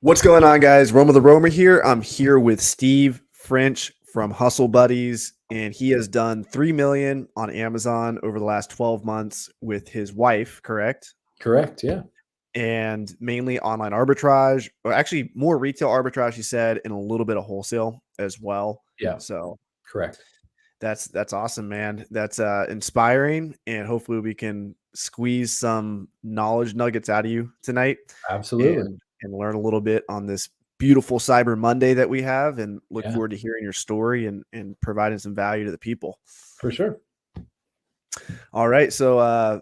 What's going on, guys? Roma the Roamer here. I'm here with Steve French from Hustle Buddies, and he has done 3 million on Amazon over the last 12 months with his wife, correct? Correct. Yeah. And mainly online arbitrage, or actually more retail arbitrage, he said, and a little bit of wholesale as well. Yeah. So Correct. that's awesome, man. That's inspiring, and hopefully we can squeeze some knowledge nuggets out of you tonight. Absolutely. And learn a little bit on this beautiful Cyber Monday that we have, and look Yeah. forward to hearing your story and providing some value to the people. For sure. All right. So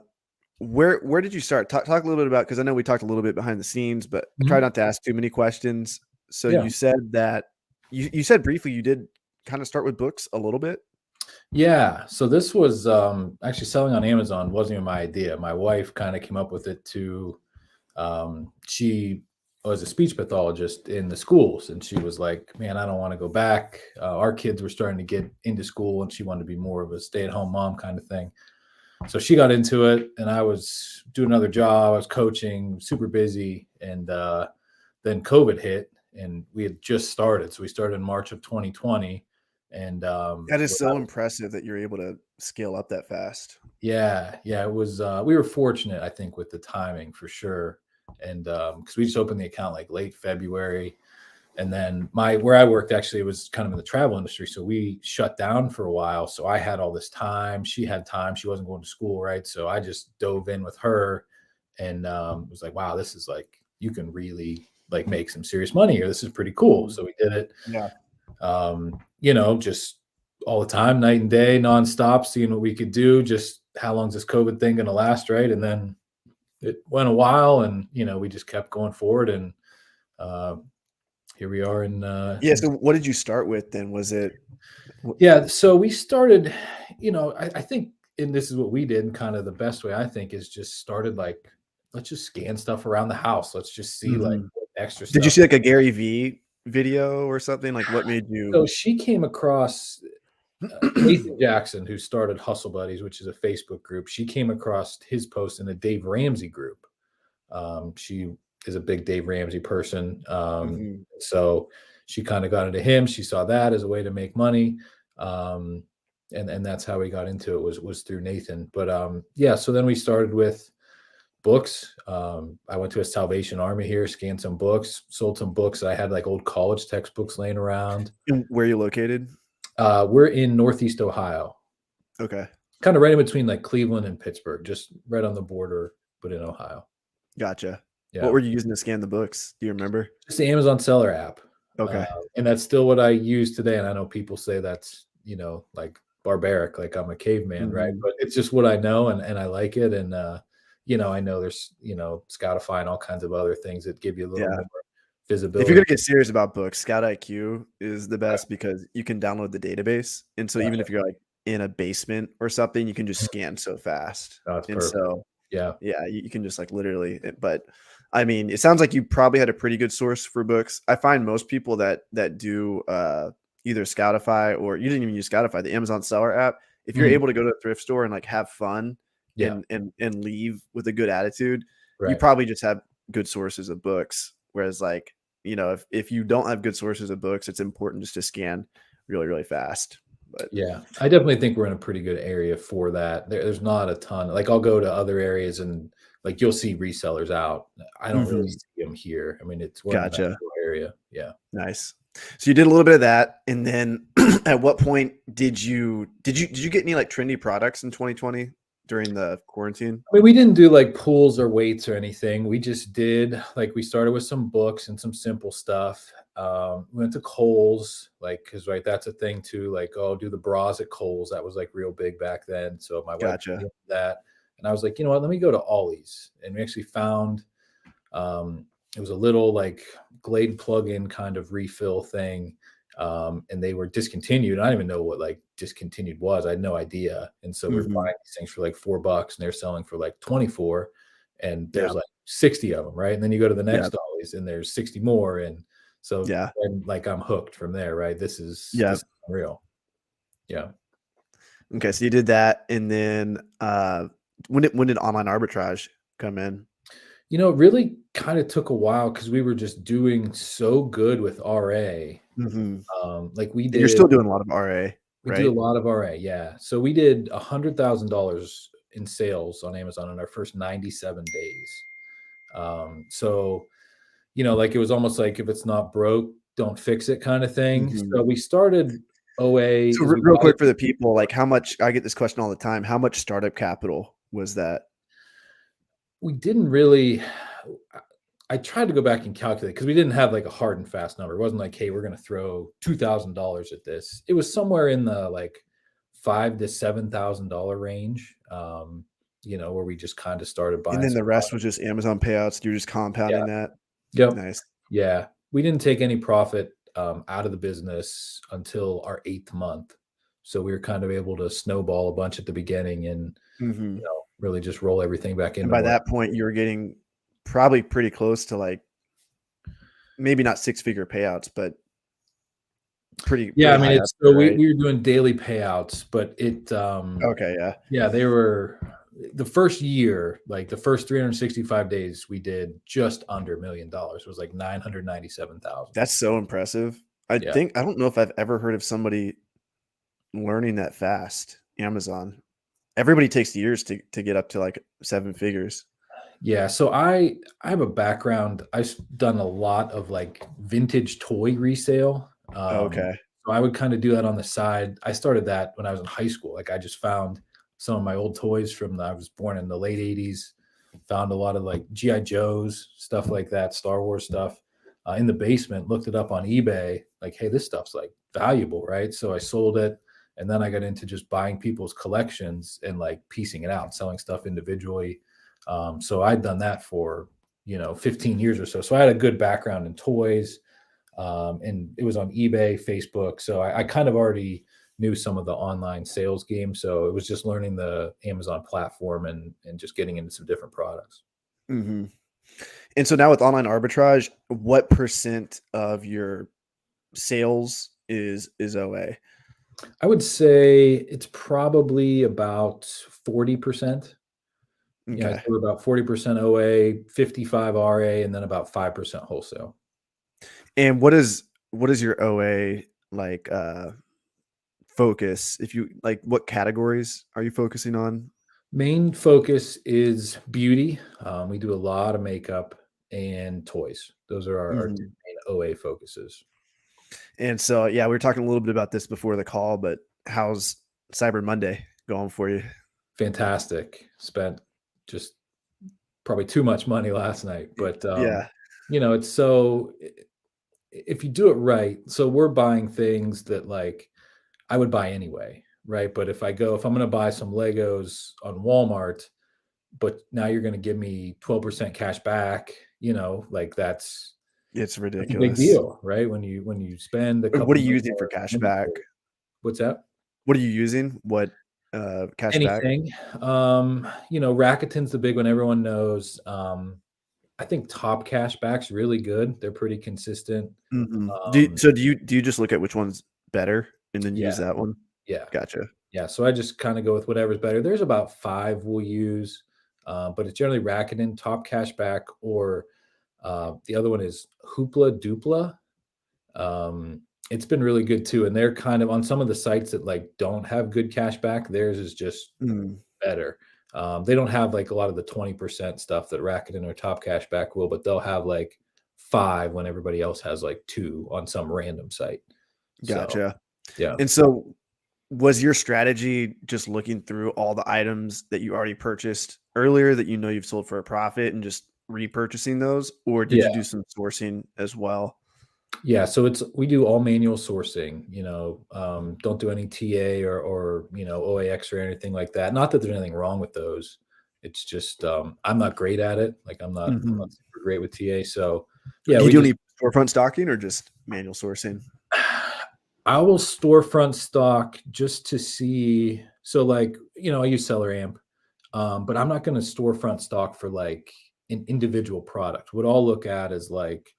where did you start? Talk a little bit about, because I know we talked a little bit behind the scenes, but try not to ask too many questions. So Yeah. you said that you said briefly you did kind of start with books a little bit. Yeah. So this was actually selling on Amazon wasn't even my idea. My wife kind of came up with it too. She was a speech pathologist in the schools, and she was like, man, I don't want to go back. Our kids were starting to get into school, and she wanted to be more of a stay-at-home mom kind of thing. So she got into it, and I was doing another job. I was coaching, super busy. And then COVID hit, and we had just started. So we started in March of 2020. And that is so impressive that you're able to scale up that fast. Yeah. It was, we were fortunate, I think, with the timing for sure. And because we just opened the account like late February. And then where I worked, actually, it was kind of in the travel industry. So we shut down for a while. So I had all this time. She had time. She wasn't going to school, right? So I just dove in with her and was like, wow, this is like, you can really like make some serious money here. This is pretty cool. So we did it. Yeah. Just all the time, night and day, nonstop, seeing what we could do. Just how long's this COVID thing going to last, right? And then it went a while, and we just kept going forward, and here we are. So what did you start with then? Was it? Yeah, so we started. I think, and this is what we did, and kind of the best way I think is just started like, let's just scan stuff around the house. Let's just see like extra stuff. Did you see like a Gary Vee video or something? Like, what made you? So she came across Nathan Jackson, who started Hustle Buddies, which is a Facebook group. She came across his post in a Dave Ramsey group. She is a big Dave Ramsey person. So she kind of got into him. She saw that as a way to make money. And that's how we got into it, was through Nathan. But so then we started with books. I went to a Salvation Army here, scanned some books, sold some books. I had like old college textbooks laying around. And where are you located? We're in Northeast Ohio. Okay. Kind of right in between like Cleveland and Pittsburgh, just right on the border, but in Ohio. Gotcha. Yeah. What were you using to scan the books? Do you remember? Just the Amazon seller app. Okay. And that's still what I use today. And I know people say that's, like barbaric, like I'm a caveman, right? But it's just what I know, and I like it. And, I know there's, Scoutify and all kinds of other things that give you a little more visibility. If you're going to get serious about books, Scout IQ is the best because you can download the database. And so even if you're like in a basement or something, you can just scan so fast. That's and perfect. So, yeah, you can just like literally, but I mean, it sounds like you probably had a pretty good source for books. I find most people that do either Scoutify, or you didn't even use Scoutify, the Amazon seller app. If you're able to go to a thrift store and like have fun and leave with a good attitude, you probably just have good sources of books. Whereas like, if you don't have good sources of books, it's important just to scan really, really fast. But yeah, I definitely think we're in a pretty good area for that. There's not a ton. Like I'll go to other areas and like you'll see resellers out. I don't really see them here. I mean, it's one area. Yeah. Nice. So you did a little bit of that, and then at what point did you get any like trendy products in 2020 during the quarantine? I mean, we didn't do like pools or weights or anything. We just did like, we started with some books and some simple stuff. We went to Kohl's, like, cause that's a thing too. Like, do the bras at Kohl's. That was like real big back then. So my wife did that, and I was like, you know what, let me go to Ollie's. And we actually found, it was a little like Glade plug-in kind of refill thing. And they were discontinued. I don't even know what like discontinued was. I had no idea. And so we're buying these things for like $4 and they're selling for like 24, and there's like 60 of them. Right. And then you go to the next Ollie's and there's 60 more. And so and like, I'm hooked from there. Right. This is real. Yeah. Okay. So you did that. And then, when did online arbitrage come in? It really kind of took a while because we were just doing so good with RA. Hmm. Like And you're still doing a lot of RA, we do a right? lot of RA, yeah. So we did $100,000 in sales on Amazon in our first 97 days. So, like it was almost like if it's not broke, don't fix it kind of thing. Hmm. So we started OA So is we real got it. quick for the people, like how much, I get this question all the time, how much startup capital was that? We didn't really. I tried to go back and calculate because we didn't have like a hard and fast number. It wasn't like, hey, we're going to throw $2,000 at this. It was somewhere in the like $5,000 to $7,000 range. Where we just kind of started And buying then some the rest was product. just Amazon payouts. You're just Yeah. compounding that. Yep. Nice. Yeah. We didn't take any profit out of the business until our 8th month. So we were kind of able to snowball a bunch at the beginning and, Hmm. really just roll everything back And into by more. that point, you were getting probably pretty close to like maybe not six-figure payouts, but pretty Yeah. I pretty mean, high up it's there, so we, right? we were doing daily payouts, but Okay, yeah. yeah, they were the first year, like the first 365 days, we did just under $1 million. It was like 997,000. That's so impressive. Yeah. I don't know if I've ever heard of somebody learning that fast. Amazon. Everybody takes years to get up to like seven figures. Yeah. So I have a background. I've done a lot of like vintage toy resale. Okay. So I would kind of do that on the side. I started that when I was in high school. Like I just found some of my old toys I was born in the late 80s, found a lot of like GI Joes, stuff like that, Star Wars stuff in the basement, looked it up on eBay, like, hey, this stuff's like valuable, right? So I sold it. And then I got into just buying people's collections and like piecing it out, selling stuff individually. So I'd done that for, 15 years or so. So I had a good background in toys, and it was on eBay, Facebook. So I kind of already knew some of the online sales game. So it was just learning the Amazon platform and just getting into some different products. Hmm. And so now with online arbitrage, what percent of your sales is OA? I would say it's probably about 40%. Yeah, so Okay. we're about 40% OA, 55 RA, and then about 5% wholesale. And what is your OA like focus? If you like, what categories are you focusing on? Main focus is beauty. We do a lot of makeup and toys. Those are our two Mhm. main OA focuses. And so, yeah, we were talking a little bit about this before the call, but how's Cyber Monday going for you? Fantastic. Spent just probably too much money last night, but Yeah, it's so if you do it right, so we're buying things that like I would buy anyway, right? But if I'm going to buy some Legos on Walmart, but now you're going to give me 12% cash back, like it's that's a big ridiculous. deal, right? When you spend a What couple are you million using for dollars cash in back? inventory. What's that? What are you using? What cash back? Anything. Rakuten's the big one everyone knows. I think Top Cashback's really good. They're pretty consistent. Mhm. Um, Do you just look at which one's better and then use yeah, that one? yeah, Gotcha. yeah. So I just kind of go with whatever's better. There's about 5 we'll use, but it's generally Rakuten, Top Cashback, or the other one is Hoopla Dupla. It's been really good too, and they're kind of on some of the sites that like don't have good cashback. Theirs is just Mm, better. They don't have like a lot of the 20% stuff that Rakuten or Top Cashback will, but they'll have like 5 when everybody else has like 2 on some random site. So gotcha. yeah. And so was your strategy just looking through all the items that you already purchased earlier that you know you've sold for a profit and just repurchasing those, or did Yeah. you do some sourcing as well? Yeah. So we do all manual sourcing, don't do any TA or OAX or anything like that. Not that there's anything wrong with those. It's just I'm not great at it. Like I'm not Mhm. super great with TA. So yeah, Do you we do just any storefront stocking or just manual sourcing? I will storefront stock just to see. So like, I use Seller Amp, but I'm not going to storefront stock for like an individual product. What I'll look at is like,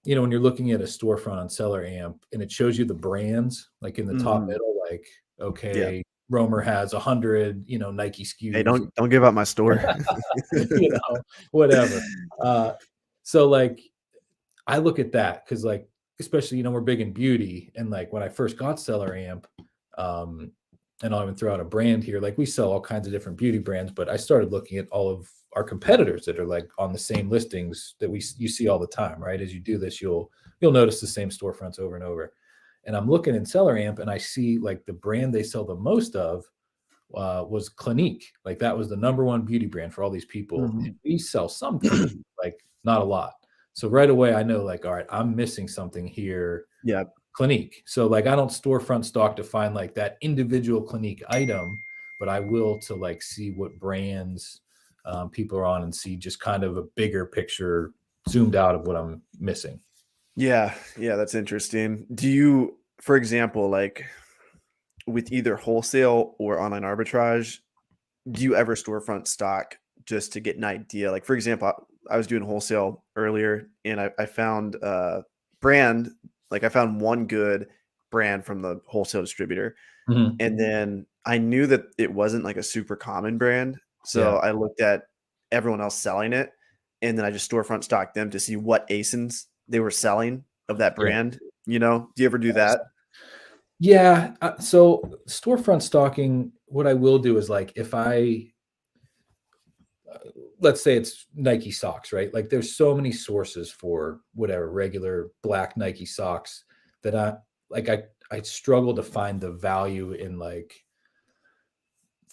when you're looking at a storefront on Seller Amp and it shows you the brands like in the top Mhm. middle, like, Yeah. okay, Romer has 100, Nike Hey, SKUs, don't give out my store. whatever. So like, I look at that because like, especially, we're big in beauty. And like when I first got Seller Amp, um, and I'll even throw out a brand here, like we sell all kinds of different beauty brands, but I started looking at all of our competitors that are like on the same listings that you see all the time, right? As you do this, you'll notice the same storefronts over and over. And I'm looking in Seller Amp and I see like the brand they sell the most of was Clinique. Like that was the number one beauty brand for all these people. Mhm. And we sell some Clinique, like not a lot. So right away I know like, all right, I'm missing something here. Yeah. Clinique. So like I don't storefront stock to find like that individual Clinique item, but I will to like see what brands people are on and see just kind of a bigger picture zoomed out of what I'm missing. Yeah, that's interesting. Do you, for example, like with either wholesale or online arbitrage, do you ever storefront stock just to get an idea? Like, for example, I was doing wholesale earlier and I found brand, like I found one good brand from the wholesale distributor. Mhm. And then I knew that it wasn't like a super common brand. So Yeah. I looked at everyone else selling it. And then I just storefront stocked them to see what ASINs they were selling of that Yeah. brand. Do you ever do that? Yeah. So storefront stocking, what I will do is like if let's say it's Nike socks, right? Like there's so many sources for whatever regular black Nike socks that I struggle to find the value in like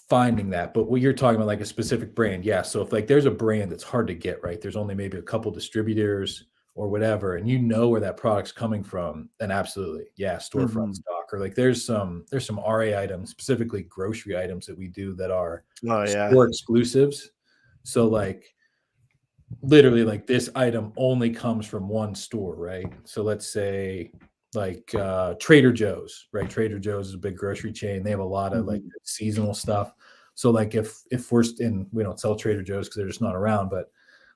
finding that. But what you're talking about, like a specific brand, yeah. So if like there's a brand that's hard to get, right? There's only maybe a couple distributors or whatever, and you know where that product's coming from, then absolutely, yeah, storefront Mhm. stock. Or like there's some RA items, specifically grocery items that we do that are Oh, yeah. store exclusives. So like literally like this item only comes from one store, right? So let's say like Trader Joe's, right? Trader Joe's is a big grocery chain. They have a lot of like Mhm. seasonal stuff. So like if we're in, we don't sell Trader Joe's because they're just not around, but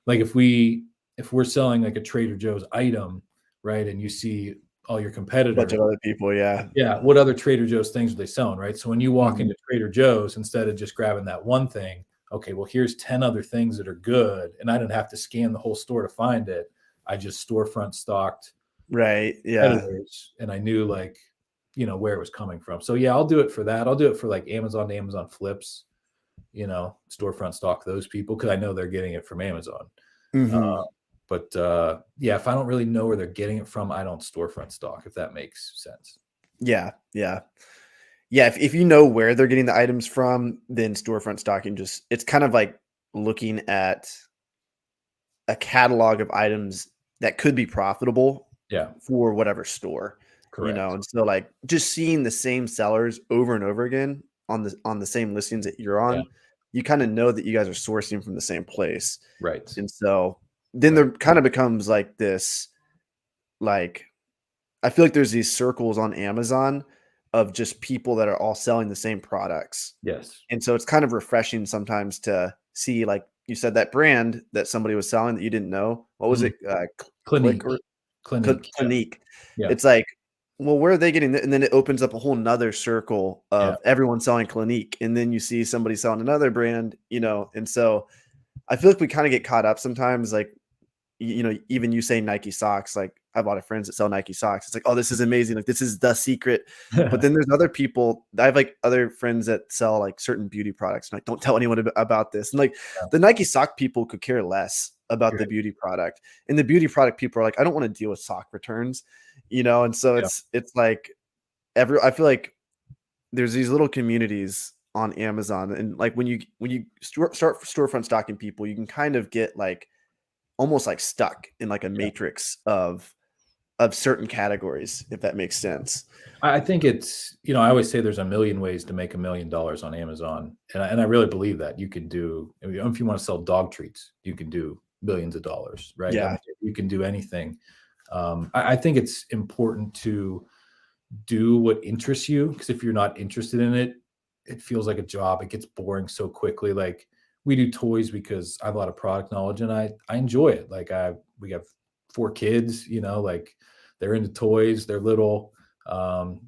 like if we're selling like a Trader Joe's item, right? And you see all your Bunch competitors, of other people, yeah. yeah, what other Trader Joe's things are they selling, right? So when you walk Mhm. into Trader Joe's, instead of just grabbing that one thing, okay, well, here's 10 other things that are good. And I didn't have to scan the whole store to find it. I just storefront stocked Right, yeah. competitors and I knew like, where it was coming from. So yeah, I'll do it for that. I'll do it for like Amazon to Amazon flips, storefront stock those people because I know they're getting it from Amazon. Uh, Mhm. but yeah, if I don't really know where they're getting it from, I don't storefront stock, if that makes sense. Yeah, yeah. Yeah, if you know where they're getting the items from, then storefront stocking just it's kind of like looking at a catalog of items that could be profitable Yeah, for whatever store, correct. and so, like, just seeing the same sellers over and over again on the same listings that you're Yeah, on, you kinda know that you guys are sourcing from the same place, right. and so then Right. there kinda becomes, like, this, like I feel like there's these circles on Amazon of just people that are all selling the same products. Yes. And so it's kind of refreshing sometimes to see, like you said, that brand that somebody was selling that you didn't know. What was Mhm. it? Click or Clinique. Clinique. Yeah. Clinique. Yeah. It's like, well, where are they getting it? And then it opens up a whole nother circle Yeah. of everyone selling Clinique. And then you see somebody selling another brand. And so I feel like we kind of get caught up sometimes, like, even you say Nike socks, like I have a lot of friends that sell Nike socks. It's like, oh, this is amazing. Like this is the secret. But then there's other people. I have like other friends that sell like certain beauty products. And like, don't tell anyone about this. And like Yeah. the Nike sock people could care less about the Right. beauty product. And the beauty product people are like, I don't want to deal with sock returns. And so Yeah. it's like I feel like there's these little communities on Amazon. And like when you start storefront stocking people, you can kind of get like almost like stuck in like a Yeah. matrix of certain categories, if that makes sense. I think it's, I always say there's a million ways to make $1 million on Amazon. And I really believe that you can do, if you want to sell dog treats, you can do millions of dollars, right? I Yeah. mean, you can do anything. I think it's important to do what interests you because if you're not interested in it, it feels like a job. It gets boring so quickly. Like we do toys because I have a lot of product knowledge and I enjoy it. Like we have 4 kids, like they're into toys, they're little.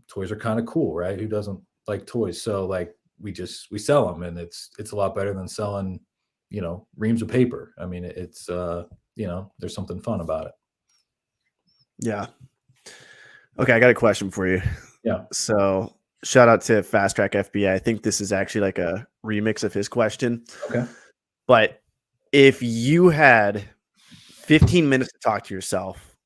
Toys are kind of cool, right? Who doesn't like toys? So like we sell them, and it's a lot better than selling, reams of paper. I mean, it's there's something fun about it. Yeah. Okay, I got a question for you. Yeah. So shout out to Fast Track FBA. I think this is actually like a remix of his question. Okay. But if you had 15 minutes to talk to yourself,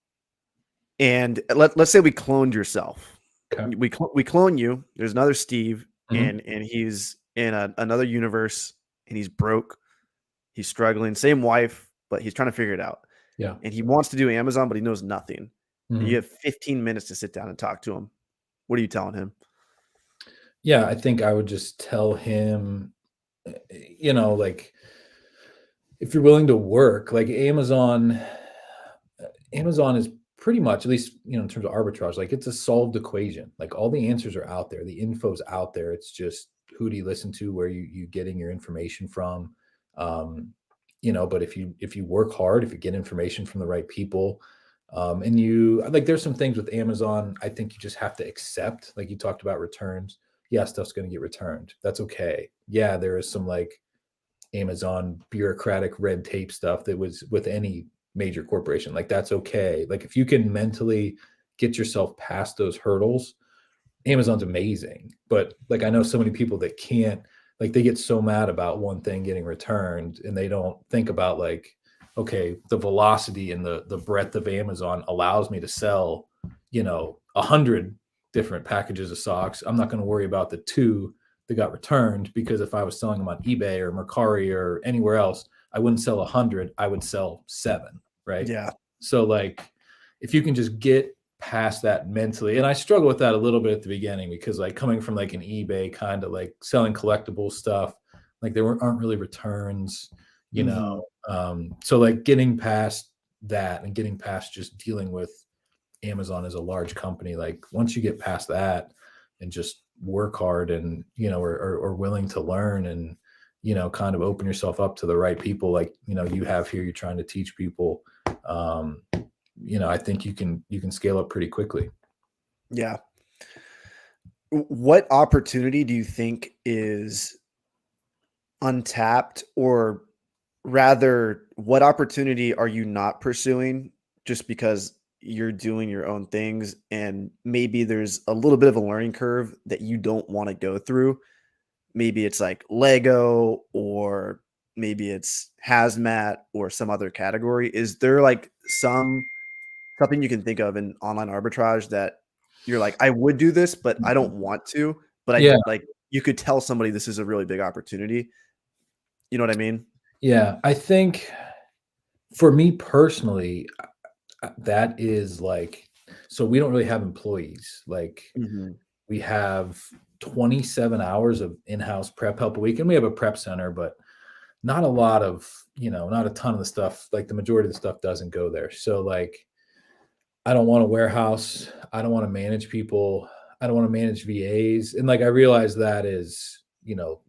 and let's say we cloned yourself. Okay. We clone you. There's another Steve, Mhm. and he's in another universe, and he's broke. He's struggling. Same wife, but he's trying to figure it out. Yeah. And he wants to do Amazon, but he knows nothing. And you Mhm. have 15 minutes to sit down and talk to him. What are you telling him? Yeah, I think I would just tell him, like, if you're willing to work, like Amazon is pretty much, at least, in terms of arbitrage, like it's a solved equation. Like all the answers are out there. The info's out there. It's just, who do you listen to? Where you getting your information from? But if you work hard, if you get information from the right people, and you like, there's some things with Amazon, I think you just have to accept, like you talked about returns. Yeah, stuff's going to get returned. That's okay. Yeah, there is some like Amazon bureaucratic red tape stuff that was with any major corporation. Like that's okay. Like if you can mentally get yourself past those hurdles, Amazon's amazing. But like I know so many people that can't, like they get so mad about one thing getting returned, and they don't think about like, okay, the velocity and the breadth of Amazon allows me to sell, 100 different packages of socks. I'm not going to worry about the 2 that got returned, because if I was selling them on eBay or Mercari or anywhere else, I wouldn't sell 100, I would sell 7, right? Yeah. So like if you can just get past that mentally, and I struggle with that a little bit at the beginning, because like coming from like an eBay kind of like selling collectible stuff, like there aren't really returns, so like getting past that and getting past just dealing with Amazon as a large company, like once you get past that and just work hard and or willing to learn and kind of open yourself up to the right people, like you have here, you're trying to teach people, I think you can scale up pretty quickly. Yeah. What opportunity do you think is untapped, or rather, what opportunity are you not pursuing just because you're doing your own things, and maybe there's a little bit of a learning curve that you don't want to go through? Maybe it's like Lego, or maybe it's hazmat or some other category. Is there like something you can think of in online arbitrage that you're like, I would do this, but I don't want to, but Yeah. like you could tell somebody this is a really big opportunity. You know what I mean? Yeah. I think for me personally, that is like, so we don't really have employees. Like we have 27 hours of in-house prep help a week, and we have a prep center, but not a lot of, not a ton of the stuff, like the majority of the stuff doesn't go there. So like, I don't want a warehouse. I don't want to manage people. I don't want to manage VAs. And like, I realize that is,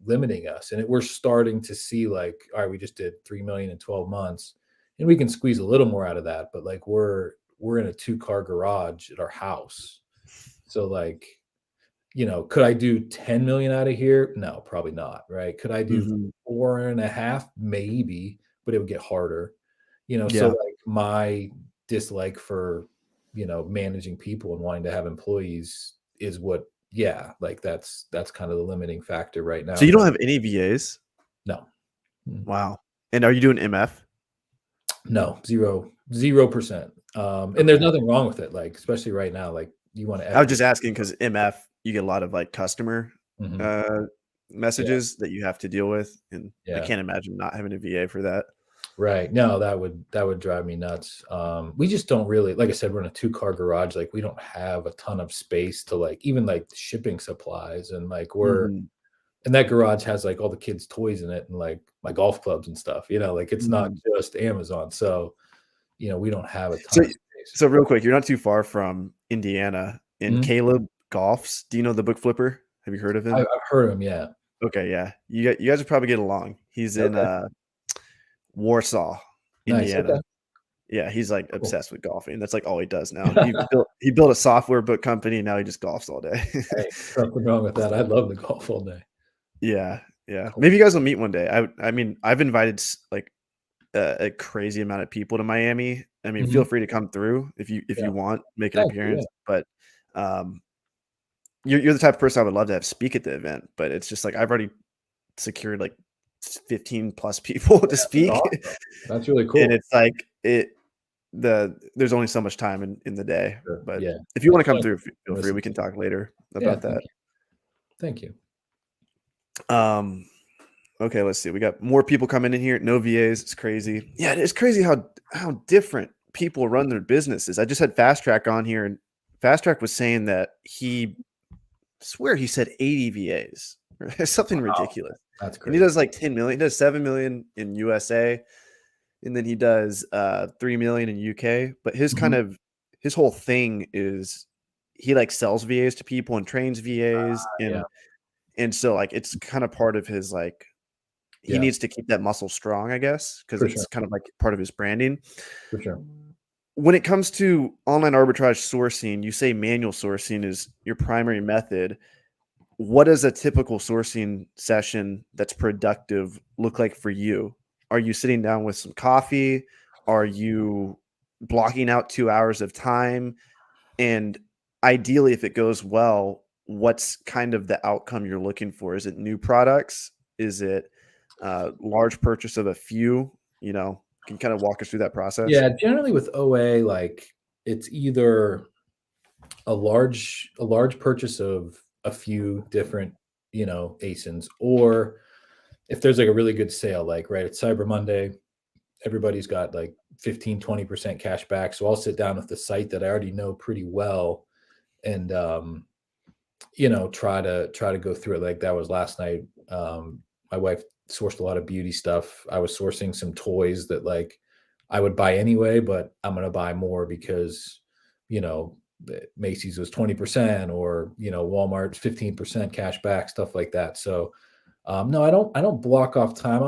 limiting us. And we're starting to see like, all right, we just did 3 million in 12 months, and we can squeeze a little more out of that. But like, we're in a 2-car garage at our house. So like, could I do 10 million out of here? No, probably not. Right. Could I do 4.5? Maybe, but it would get harder, so Yeah. like my dislike for, managing people and wanting to have employees is what, yeah, like that's kind of the limiting factor right now. So you don't have any VAs? No. Wow. And are you doing MF? No, 0%. And there's nothing wrong with it. Like, especially right now, like you want to, I was just asking because MF, you get a lot of like customer Yeah. messages that you have to deal with. And I Yeah. can't imagine not having a VA for that. Right. No, that would drive me nuts. We just don't really, like I said, we're in a 2-car garage. Like we don't have a ton of space to like, even like shipping supplies, and like and that garage has like all the kids' toys in it and like my golf clubs and stuff, like it's not just Amazon. So, we don't have a ton of space. So real quick, you're not too far from Indiana, and Caleb golfs. Do you know the book flipper? Have you heard of him? I've heard him. Yeah. Okay. Yeah. You guys would probably get along. He's in Warsaw, Nice. Indiana. Okay. Yeah, he's like Cool. obsessed with golfing. That's like all he does now. He built a software book company, and now he just golfs all day. Hey, nothing wrong with that. I love the golf all day. Yeah, yeah. Cool. Maybe you guys will meet one day. I mean, I've invited like a crazy amount of people to Miami. I mean, feel Mhm. free to come through if Yeah. you want, make an Thank you, appearance. yeah. But um, you're the type of person I would love to have speak at the event. But it's just like I've already secured like 15 plus people to That's speak, awesome. That's really and cool. it's like there's only so much time in the day. Sure. But Yeah. if you There's want to come plenty through, to feel free. listen We can to. talk later Yeah, about thank that. you. Thank you. Um, okay, let's see. We got more people coming in here. No VAs. It's crazy. Yeah, it's crazy how different people run their businesses. I just had Fast Track on here, and Fast Track was saying that he said 80 VAs. It's something Wow. ridiculous. That's And he crazy. does like 10 million. He does 7 million in USA, and then he does 3 million in UK. But Mhm. his whole thing is he like sells VAs to people and trains VAs, Yeah. and so like it's kind of part of his like he Yeah. needs to keep that muscle strong, I guess, because For sure. it's kind of like part of his branding. For sure. When it comes to online arbitrage sourcing, you say manual sourcing is your primary method. What does a typical sourcing session that's productive look like for you? Are you sitting down with some coffee? Are you blocking out 2 hours of time? And ideally, if it goes well, what's kind of the outcome you're looking for? Is it new products? Is it large purchase of a few? Can you kind of walk us through that process? Yeah, generally with OA, like, it's either a large purchase of a few different, ASINs, or if there's, like, a really good sale, like, right, it's Cyber Monday, everybody's got, like, 15-20% cash back, so I'll sit down with the site that I already know pretty well and, try to go through it. Like, that was last night. My wife sourced a lot of beauty stuff. I was sourcing some toys that, like, I would buy anyway, but I'm gonna buy more because, Macy's was 20%, or, Walmart's 15% cash back, stuff like that. So, no, I don't block off time.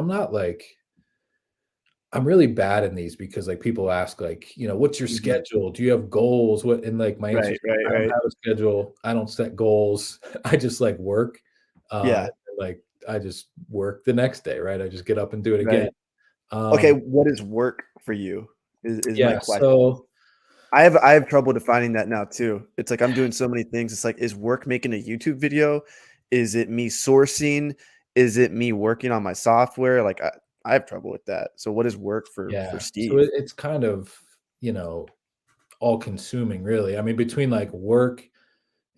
I'm really bad in these because, like, people ask, like, "What's your Mhm. schedule? Do you have goals?" And, like, my answer Right, is, right, "I don't right. have a schedule. I don't set goals. I just, like, work." Yeah, Like, I just work the next day, right? I just get up and do it again. right. Okay, Um, what is work for you? Is my yeah, question. so I have trouble defining that now too. It's like I'm doing so many things. It's like, is work making a YouTube video? Is it me sourcing? Is it me working on my software? Like I have trouble with that. So what is work for yeah, so Steve? it's kind of, you know, all-consuming, really. I mean, between, like, work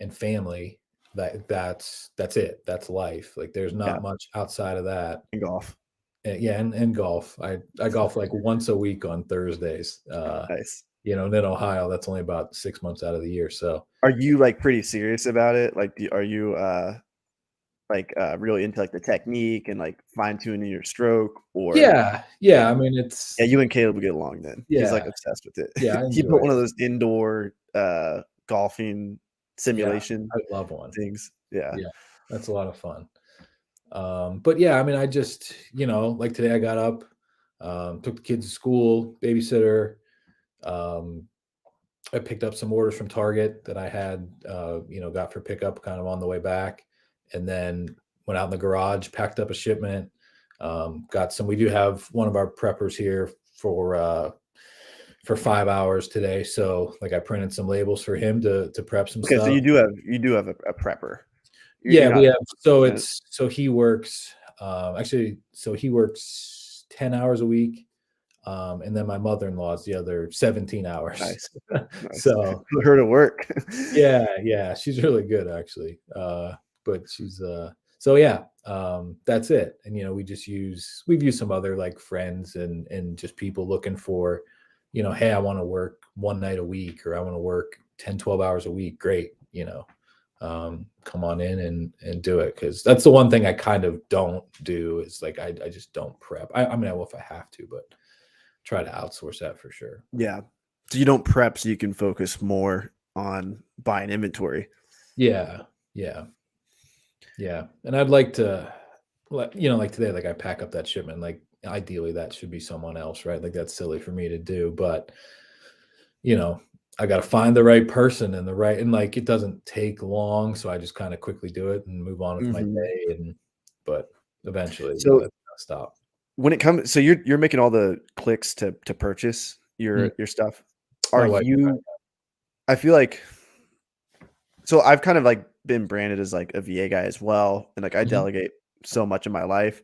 and family, that's it. That's life. Like, there's Yeah, not much outside of that. and golf. Yeah, and golf. I golf, like, once a week on Thursdays. Nice. And in Ohio, that's only about 6 months out of the year, so Are you like pretty serious about it? Like, are you like really into like the technique and like fine tuning your stroke, or yeah, yeah, yeah, I mean, yeah, you and Caleb would get along then. He's like yeah, obsessed with yeah, I it. He enjoy built one it. of those indoor golfing Yeah, simulation I love one. things. Yeah. Yeah, that's a lot of fun. But yeah, I mean, I just, like today I got up, took the kids to school, babysitter. Um, I picked up some orders from Target that I had, got for pickup kind of on the way back, and then went out in the garage, packed up a shipment. Got some. We do have one of our preppers here for 5 hours today, so, like, I printed some labels for him to prep some Okay, so stuff. you do have a prepper. You're Yeah, we not have. So 100%. he works. Actually, so he works 10 hours a week, and then my mother-in-law is the other 17 hours. Nice, nice. So Put her to work. yeah, yeah, she's really good, actually. But so yeah, that's it. And, we've used some other, like, friends and just people looking for, hey, I want to work one night a week, or I want to work 10, 12 hours a week. Great. Come on in and do it. Cause that's the one thing I kind of don't do, is, like, I just don't prep. I mean, I will if I have to, but try to outsource that for sure. Yeah. So you don't prep so you can focus more on buying inventory. Yeah. Yeah. Yeah. And I'd like to, like today, like, I pack up that shipment, like, ideally that should be someone else, right? Like, that's silly for me to do, but, you know, I got to find the right person and, like, it doesn't take long. So I just kind of quickly do it and move on with my Mhm. day. but eventually, So it's gonna stop. when it comes, so you're making all the clicks to purchase Mm. your stuff. My Are wife. you? I feel like, so I've kind of like been branded as like a VA guy as well, and like I Mhm. delegate so much of my life,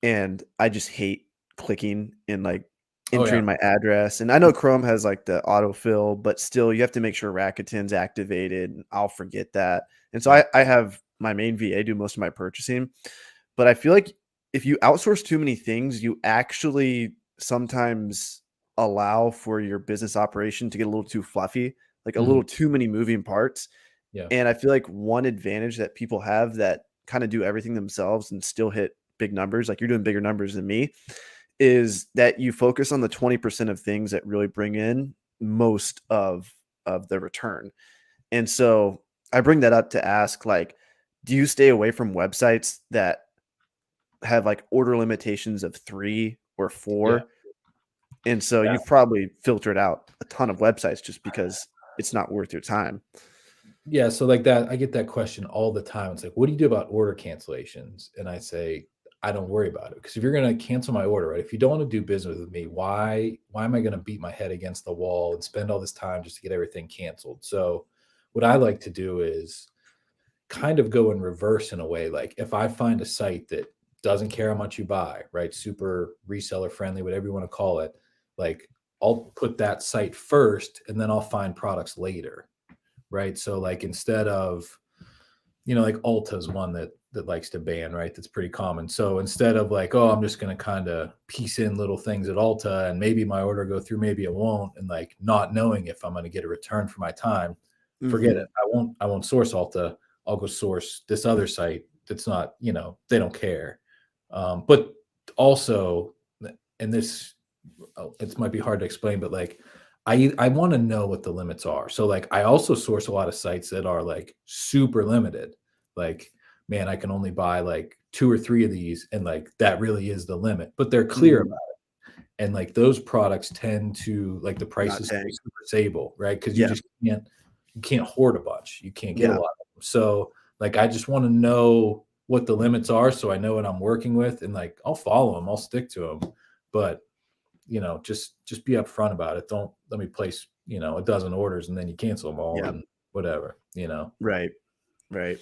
and I just hate clicking and like Oh, yeah. entering my address. And I know Chrome has like the autofill, but still you have to make sure Rakuten's activated. And I'll forget that. And so Yeah. I have my main VA do most of my purchasing, but I feel like if you outsource too many things, you actually sometimes allow for your business operation to get a little too fluffy, like a Mhm. little too many moving parts. Yeah. And I feel like one advantage that people have that kind of do everything themselves and still hit big numbers, like you're doing bigger numbers than me, is that you focus on the 20% of things that really bring in most of the return. And so I bring that up to ask, like, do you stay away from websites that have like order limitations of 3 or Yeah. 4? And so Yeah. you've probably filtered out a ton of websites just because it's not worth your time. Yeah, so like that, I get that question all the time. It's like, what do you do about order cancellations? And I say, I don't worry about it. Because if you're going to cancel my order, right? If you don't want to do business with me, why am I going to beat my head against the wall and spend all this time just to get everything canceled? So what I like to do is kind of go in reverse in a way. Like if I find a site that doesn't care how much you buy, right? Super reseller friendly, whatever you want to call it, like I'll put that site first and then I'll find products later, right? So like instead of, like Ulta's one that likes to ban, right? That's pretty common. So instead of like, oh, I'm just going to kind of piece in little things at Ulta and maybe my order go through, maybe it won't, and like not knowing if I'm going to get a return for my time, forget Mhm. it. I won't source Ulta. I'll go source this other site that's not, they don't care. But also, and this, it might be hard to explain, but like I want to know what the limits are. So like I also source a lot of sites that are like super limited. Like, man, I can only buy like 2 or 3 of these, and like that really is the limit. But they're clear Mhm. about it. And like those products tend to like the Not prices stay tank. super stable, right? Because Yeah. you can't hoard a bunch. You can't get a Yeah. lot of them. So like I just want to know what the limits are so I know what I'm working with, and like I'll follow them, I'll stick to them. But just be upfront about it. Don't let me place, a dozen orders and then you cancel them all Yeah. and whatever. Right. Right.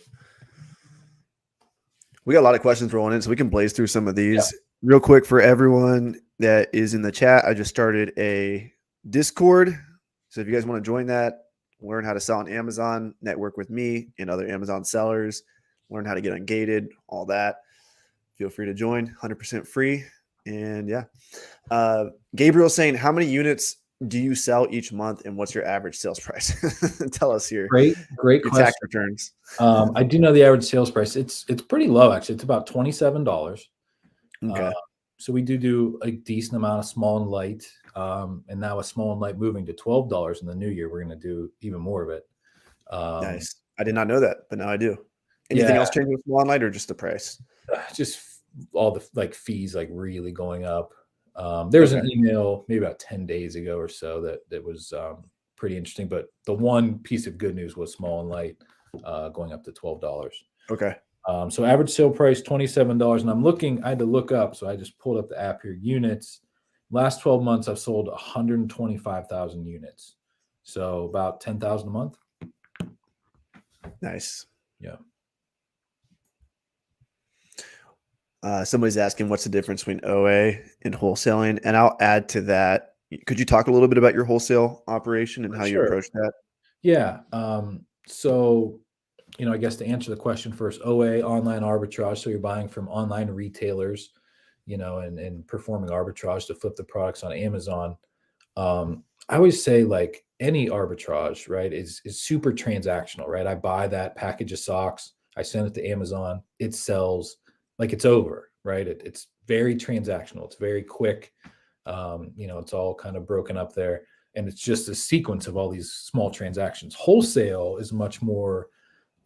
We got a lot of questions rolling in, so we can blaze through some of Yeah, these real quick for everyone that is in the chat. I just started a Discord. So if you guys want to join that, learn how to sell on Amazon, network with me and other Amazon sellers, learn how to get ungated, all that, feel free to join. 100% free. And yeah. Gabriel saying, how many units do you sell each month and what's your average sales price? Tell us great your tax question. returns. I do know the average sales price. It's pretty low actually. It's about $27. Uh, Okay. so we do a decent amount of small and light, and now with small and light moving to $12 in the new year, we're going to do even more of it. Um, Nice. I did not know that, but now I do. Anything yeah, else changing with small online or just the price? just all the like fees like really going up. There was Okay. an email maybe about 10 days ago or so that was pretty interesting. But the one piece of good news was small and light going up to $12. Okay. So average sale price $27, and I had to look up, so I just pulled up the app here. Units, last 12 months, I've sold 125,000 units, so about 10,000 a month. Nice. Yeah, Somebody's asking what's the difference between OA and wholesaling, and I'll add to that. Could you talk a little bit about your wholesale operation and for how you sure. approach that? Yeah. So I guess to answer the question first, OA, online arbitrage. So you're buying from online retailers, and performing arbitrage to flip the products on Amazon. I always say like any arbitrage, right, is super transactional, right? I buy that package of socks, I send it to Amazon, it sells, like it's over, right? It's very transactional, it's very quick. It's all kind of broken up there, and it's just a sequence of all these small transactions. Wholesale is much more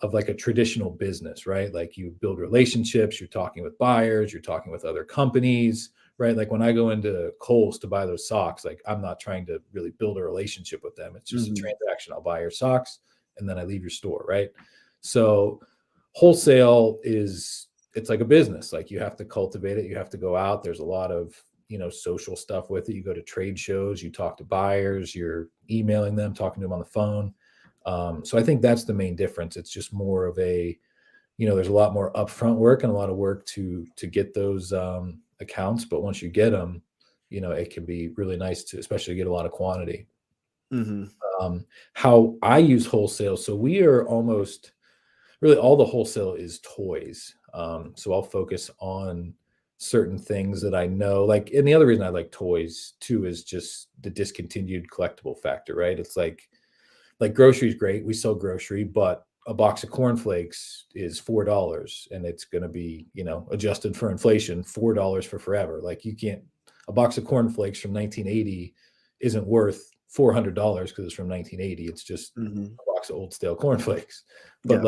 of like a traditional business, right? Like you build relationships, you're talking with buyers, you're talking with other companies, right? Like when I go into Kohl's to buy those socks, like I'm not trying to really build a relationship with them. It's just a Mhm. transaction. I'll buy your socks and then I leave your store, right? So wholesale is it's like a business. Like you have to cultivate it. You have to go out. There's a lot of, social stuff with it. You go to trade shows, you talk to buyers, you're emailing them, talking to them on the phone. So I think that's the main difference. It's just more of a, there's a lot more upfront work and a lot of work to get those accounts. But once you get them, it can be really nice to, especially get a lot of quantity. Mm-hmm. How I use wholesale. So we are almost really all the wholesale is toys. So I'll focus on certain things that I know. Like, and the other reason I like toys too is just the discontinued collectible factor, right? It's like grocery is great. We sell grocery, but a box of cornflakes is $4 and it's going to be, adjusted for inflation, $4 for forever. Like you can't, a box of cornflakes from 1980 isn't worth $400 because it's from 1980. It's just Mm-hmm. a box of old stale cornflakes. But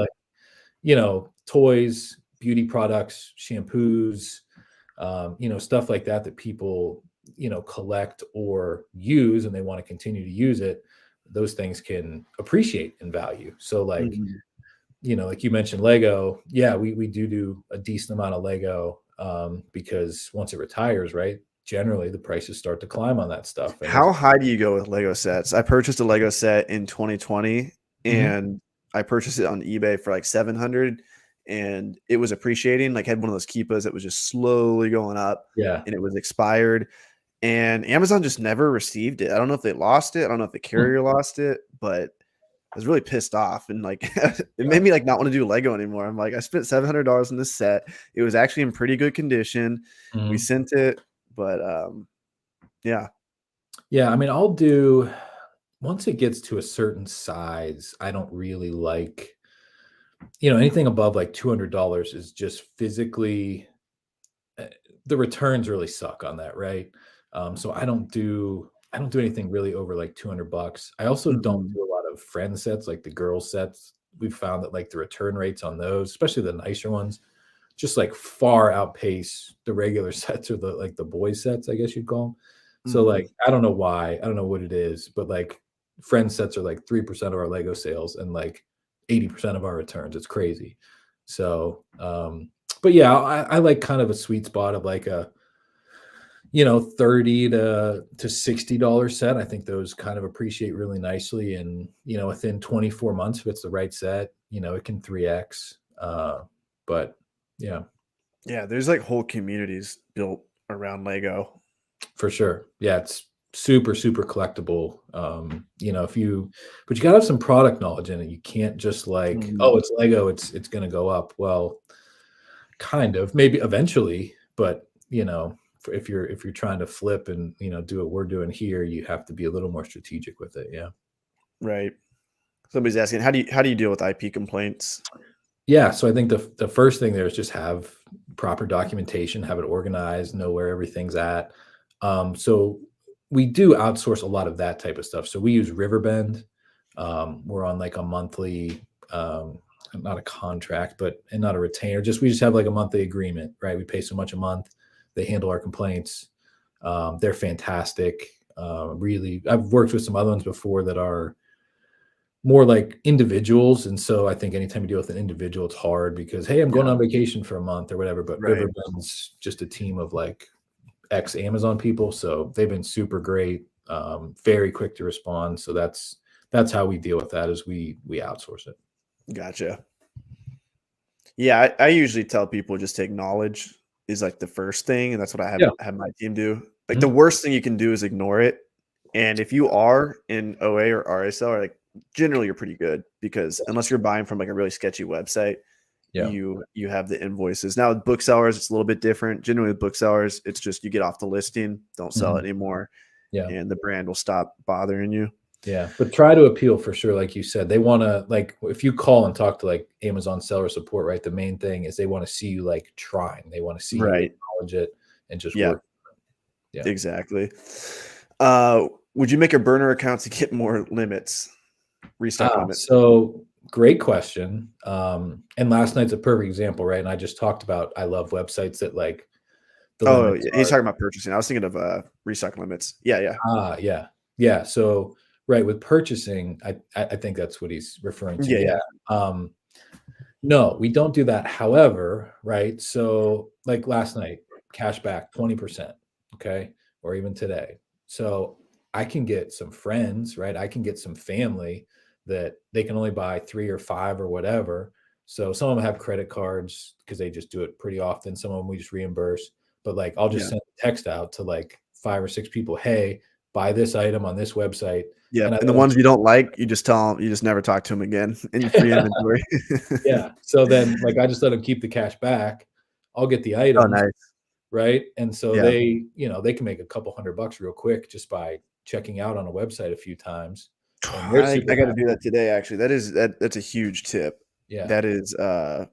Yeah. like, toys, beauty products, shampoos, stuff like that people, collect or use, and they want to continue to use it. Those things can appreciate in value. So like, Mm-hmm. like you mentioned Lego. Yeah, we do a decent amount of Lego because once it retires, right, generally the prices start to climb on that stuff. And How high do you go with Lego sets? I purchased a Lego set in 2020 Mhm. and I purchased it on eBay for like 700 and it was appreciating. Like had one of those keepas that was just slowly going up Yeah. and it was expired. And Amazon just never received it. I don't know if they lost it. I don't know if the Hmm. carrier lost it, but I was really pissed off and like it Yeah. made me like not want to do Lego anymore. I'm like, I spent $700 on this set. It was actually in pretty good condition. We Mhm. sent it, but yeah. Yeah. I mean, I'll do once it gets to a certain size. I don't really like, anything above like $200 is just physically uh, the returns really suck on that, right? So I don't do anything really over like $200. I also don't Mhm. do a lot of friend sets, like the girl sets. We've found that like the return rates on those, especially the nicer ones, just like far outpace the regular sets or the boy sets, I guess you'd call them. So Mhm. like I don't know why, I don't know what it is, but like friend sets are like 3% of our Lego sales and like 80% of our returns. It's crazy. So but yeah, I like kind of a sweet spot of like a 30 to $60 set. I think those kind of appreciate really nicely. And, within 24 months, if it's the right set, it can 3x. But yeah, Yeah, there's like whole communities built around Lego. for sure. Yeah, it's super, super collectible. But you gotta have some product knowledge in it. You can't just like, Mhm. oh, it's Lego, it's gonna go up. Well, kind of, maybe eventually, but if you're trying to flip and do what we're doing here, you have to be a little more strategic with it. Yeah. Right. Somebody's asking, how do you deal with IP complaints? Yeah. So I think the first thing there is just have proper documentation, have it organized, know where everything's at. So we do outsource a lot of that type of stuff. So we use Riverbend. We're on like a monthly, not a contract, and not a retainer. We just have like a monthly agreement, right? We pay so much a month. They handle our complaints. They're fantastic. Really, I've worked with some other ones before that are more like individuals. And so I think anytime you deal with an individual, it's hard because, hey, I'm going Yeah. on vacation for a month or whatever. But Right. Riverbend's just a team of like ex Amazon people. So they've been super great, very quick to respond. So that's how we deal with that is we outsource it. Gotcha. Yeah, I usually tell people just to acknowledge is like the first thing, and that's what I have Yeah. have my team do. Like the Mhm. worst thing you can do is ignore it. And if you are in OA or RSL, like generally you're pretty good because unless you're buying from like a really sketchy website, Yeah. you have the invoices. Now with booksellers, it's a little bit different. Generally with booksellers, it's just you get off the listing, don't sell it Mhm. anymore, Yeah. and the brand will stop bothering you. Yeah, but try to appeal for sure. Like you said, they want to like if you call and talk to like Amazon seller support, right? The main thing is they want to see you like trying. They want to see you Right. acknowledge it and just Yeah, work. Yeah. exactly. Would you make a burner account to get more limits, restock limits? So great question. And last night's a perfect example, right? And I just talked about I love websites that like the Oh, limits yeah, he's are talking about purchasing. I was thinking of restock limits. Yeah, yeah. yeah. Yeah. So right with purchasing, I think that's what he's referring to. Yeah, Yeah. yeah. Um No, we don't do that. However, right? So like last night, cash back 20%, okay? Or even today. So I can get some friends, right? I can get some family that they can only buy 3 or 5 or whatever. So some of them have credit cards because they just do it pretty often. Some of them we just reimburse. But like I'll just Yeah. send a text out to like 5 or 6 people, "Hey, buy this item on this website." And Yep. I And the let 'em ones you don't like, you just tell them, you just never talk to them again in free inventory. Yeah. So then, like, I just let them keep the cash back. I'll get the Oh, items, nice. right? And so Yeah. they, they can make a couple $100 real quick just by checking out on a website a few times, and they're super I gotta happy. do that today, actually. That's a huge tip. Yeah. That is, yeah,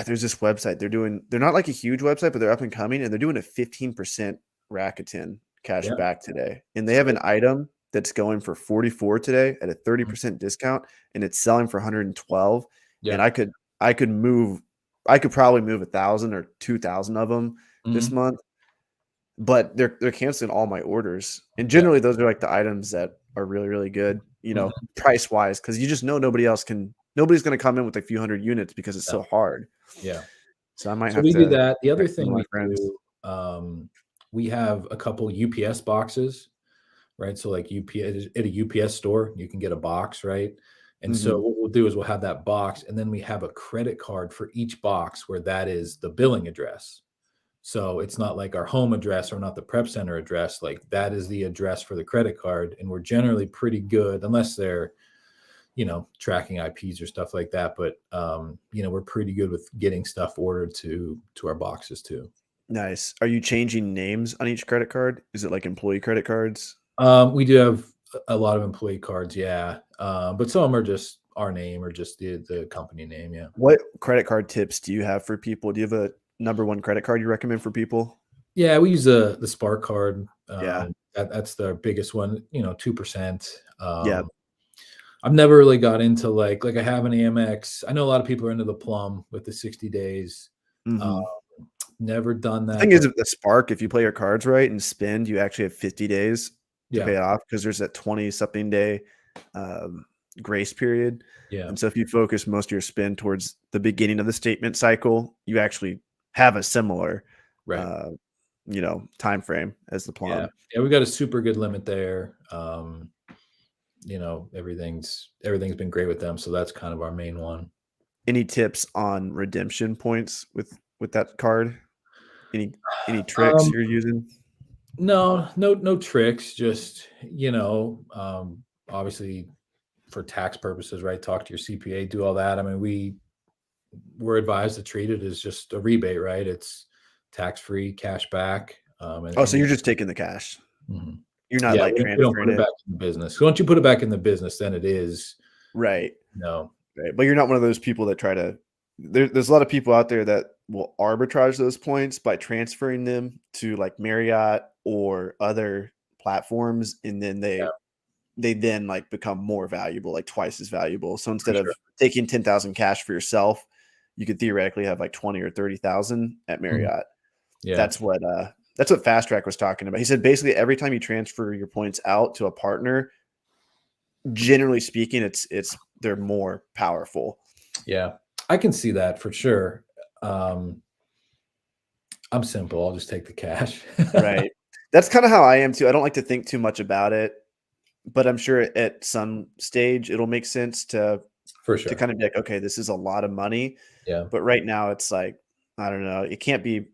there's this website. They're not like a huge website, but they're up and coming, and they're doing a 15% Rakuten cash Yeah. back today. And they have So an item that's going for 44 today at a mhm, 30% discount, and it's selling for 112. And yeah. I could move I could probably move 1,000 or 2,000 of them this Mhm. month, but they're canceling all my orders. And Yeah. generally those are like the items that are really, really good, Mhm. price wise, because you just know nobody's gonna come in with a few hundred units because it's Yeah. so hard. Yeah. So I might So have we do to that. The other check some thing of my we friends. do, we have a couple UPS boxes. Right? So like UPS at a UPS store, you can get a box, right? And so Mhm. what we'll do is we'll have that box, and then we have a credit card for each box where that is the billing address. So it's not like our home address or not the prep center address. Like that is the address for the credit card. And we're generally pretty good, unless they're, tracking IPs or stuff like that. But we're pretty good with getting stuff ordered to our boxes too. Nice. Are you changing names on each credit card? Is it like employee credit cards? We do have a lot of employee cards, yeah, but some of them are just our name or just the company name, yeah. What credit card tips do you have for people? Do you have a number 1 credit card you recommend for people? Yeah, we use the Spark card, Yeah. that's the biggest one, 2%. Yeah. I've never really got into, I have an Amex. I know a lot of people are into the Plum with the 60 days. Um, Mhm. Never done The that, thing is, but with the Spark, if you play your cards right and spend, you actually have 50 days to yeah, pay it off because there's that 20 something day, um, grace period. yeah, And so if you focus most of your spend towards the beginning of the statement cycle, you actually have a similar, right. uh, time frame as the Yeah. Plum. Yeah, we got a super good limit there. Everything's been great with them, so that's kind of our main one. Any tips on redemption points with that card? Any any tricks Um you're using? No, no tricks, just, obviously for tax purposes, right? Talk to your CPA, do all that. I mean, we're advised to treat it as just a rebate, right? It's tax-free cash back. Oh, so you're just taking the cash. Mhm. You're not Yeah, like we don't transferring put it it. back in the business. Once you put it back in the business, then it is, Right. no. Right, but you're not one of those people that try to there's a lot of people out there that will arbitrage those points by transferring them to, like, Marriott or other platforms, and then Yeah, they then, like, become more valuable, like, twice as valuable. So for instead sure. of taking 10,000 cash for yourself, you could theoretically have, like, 20 or 30,000 at Mhm. Marriott. Yeah, That's what Fast Track was talking about. He said, basically, every time you transfer your points out to a partner, generally speaking, it's they're more powerful. yeah. I can see that for sure. Um, I'm simple, I'll just take the cash. Right. That's kinda how I am too. I don't like to think too much about it, but I'm sure at some stage it'll make sense For to sure. kinda be like, "Okay, this is a lot of money," Yeah, but right now it's like, I don't know, it can't be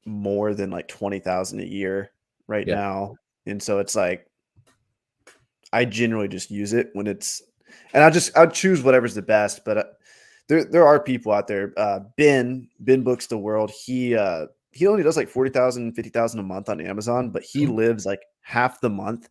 more than, like, 20,000 a year right yeah, now, and so it's like, I generally just use it when it's and I'll choose whatever's the best, but, there are people out there, Ben Books the World, he only does, like, 40,000, 50,000 a month on Amazon, but he mhm, lives, like, half the month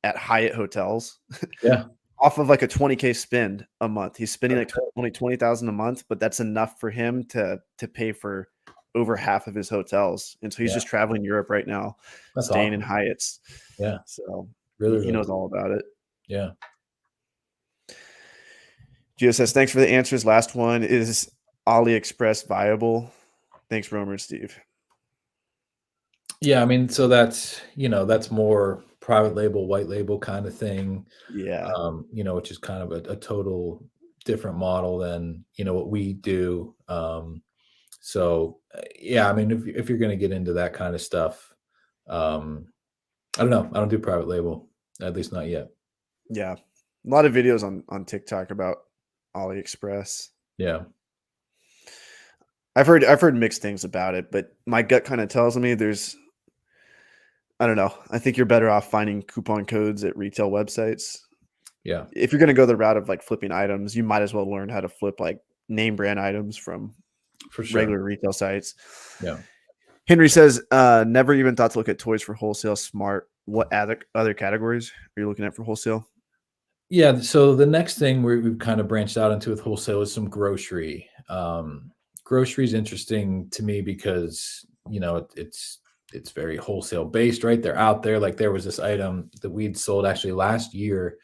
at Hyatt hotels yeah, off of, like, a 20K spend a month. He's spending, that's like, good. only 20,000 a month, but that's enough for him to pay for over half of his hotels, and so he's Yeah, just traveling Europe right now, that's staying in awesome. Hyatts. Yeah, So, really, he really knows all about it. yeah. Gio says, "Thanks for the answers. Last one, is AliExpress viable?" Thanks, Romer and Steve. Yeah, I mean, so that's more private label, white label kinda thing, Yeah. which is kind of a total different model than, what we do. So yeah, I mean, if you're going to get into that kind of stuff, I don't know. I don't do private label, at least not yet. Yeah. A lot of videos on TikTok about AliExpress. Yeah. I've heard mixed things about it, but my gut kind of tells me I don't know. I think you're better off finding coupon codes at retail websites. Yeah, If you're going to go the route of like flipping items, you might as well learn how to flip like name brand items from for sure. regular retail sites. Yeah. Henry says, never even thought to look at toys for wholesale. Smart. What other categories are you looking at for wholesale? Yeah. So the next thing we've kind of branched out into with wholesale is some grocery. Grocery is interesting to me because, it's very wholesale based, right? They're out there. Like there was this item that we'd sold actually last year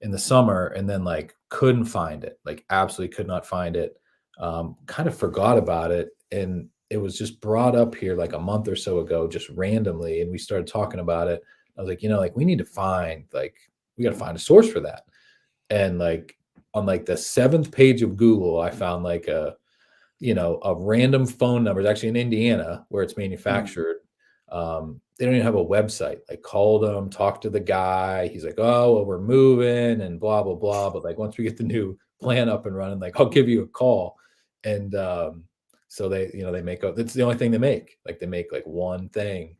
in the summer and then like couldn't find it, like absolutely could not find it. Kind of forgot about it. And it was just brought up here like a month or so ago, just randomly. And we started talking about it. I was like, like we need to find, like, we got to find a source for that. And like on like the 7th page of Google, I found like a random phone number. It's actually in Indiana where it's Mhm. manufactured. They don't even have a website. I called him, talked to the guy. He's like, oh, well, we're moving and blah, blah, blah. But like, once we get the new plan up and running, like, I'll give you a call. And so they make that's the only thing they make. Like, they make like one thing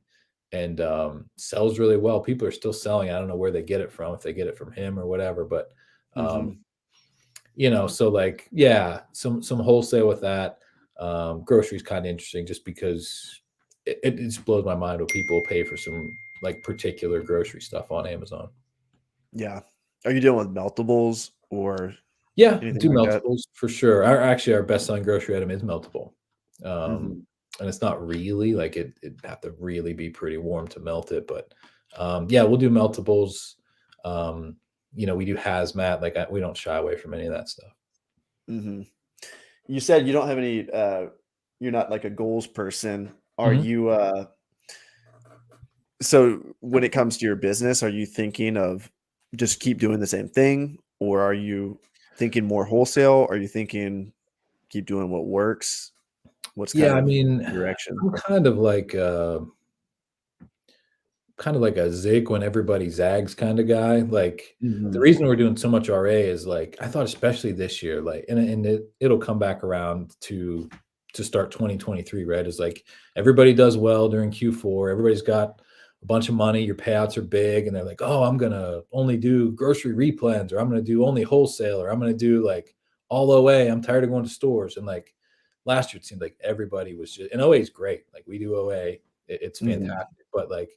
and sells really well. People are still selling. I don't know where they get it from, if they get it from him or whatever. But um, Mhm. so like, yeah, some wholesale with that. Groceries kind of interesting just because it just blows my mind what people pay for some like particular grocery stuff on Amazon. Yeah. Are you dealing with meltables or Yeah, anything do like that? meltiples for sure. Our best selling grocery item is meltable. Mhm. And it's not really like it'd have to really be pretty warm to melt it, but yeah, we'll do meltables. Um, we do hazmat, like we don't shy away from any of that stuff. Mhm. You said you don't have any, you're not like a goals person. Are Mhm. you, so when it comes to your business, are you thinking of just keep doing the same thing? Or are you thinking more wholesale? Are you thinking keep doing what works? What's kind Yeah, I of mean, direction? I'm kind of like a zig when everybody zags kind of guy. Like the Mhm. reason we're doing so much RA is like I thought, especially this year, like and it'll come back around to start 2023, right? Is like everybody does well during Q4. Everybody's got a bunch of money, your payouts are big, and they're like, oh, I'm gonna only do grocery replens, or I'm gonna do only wholesale, or I'm gonna do like all OA. I'm tired of going to stores. And like last year, it seemed like everybody was just, and OA is great. Like we do OA, it's Mhm. fantastic, but like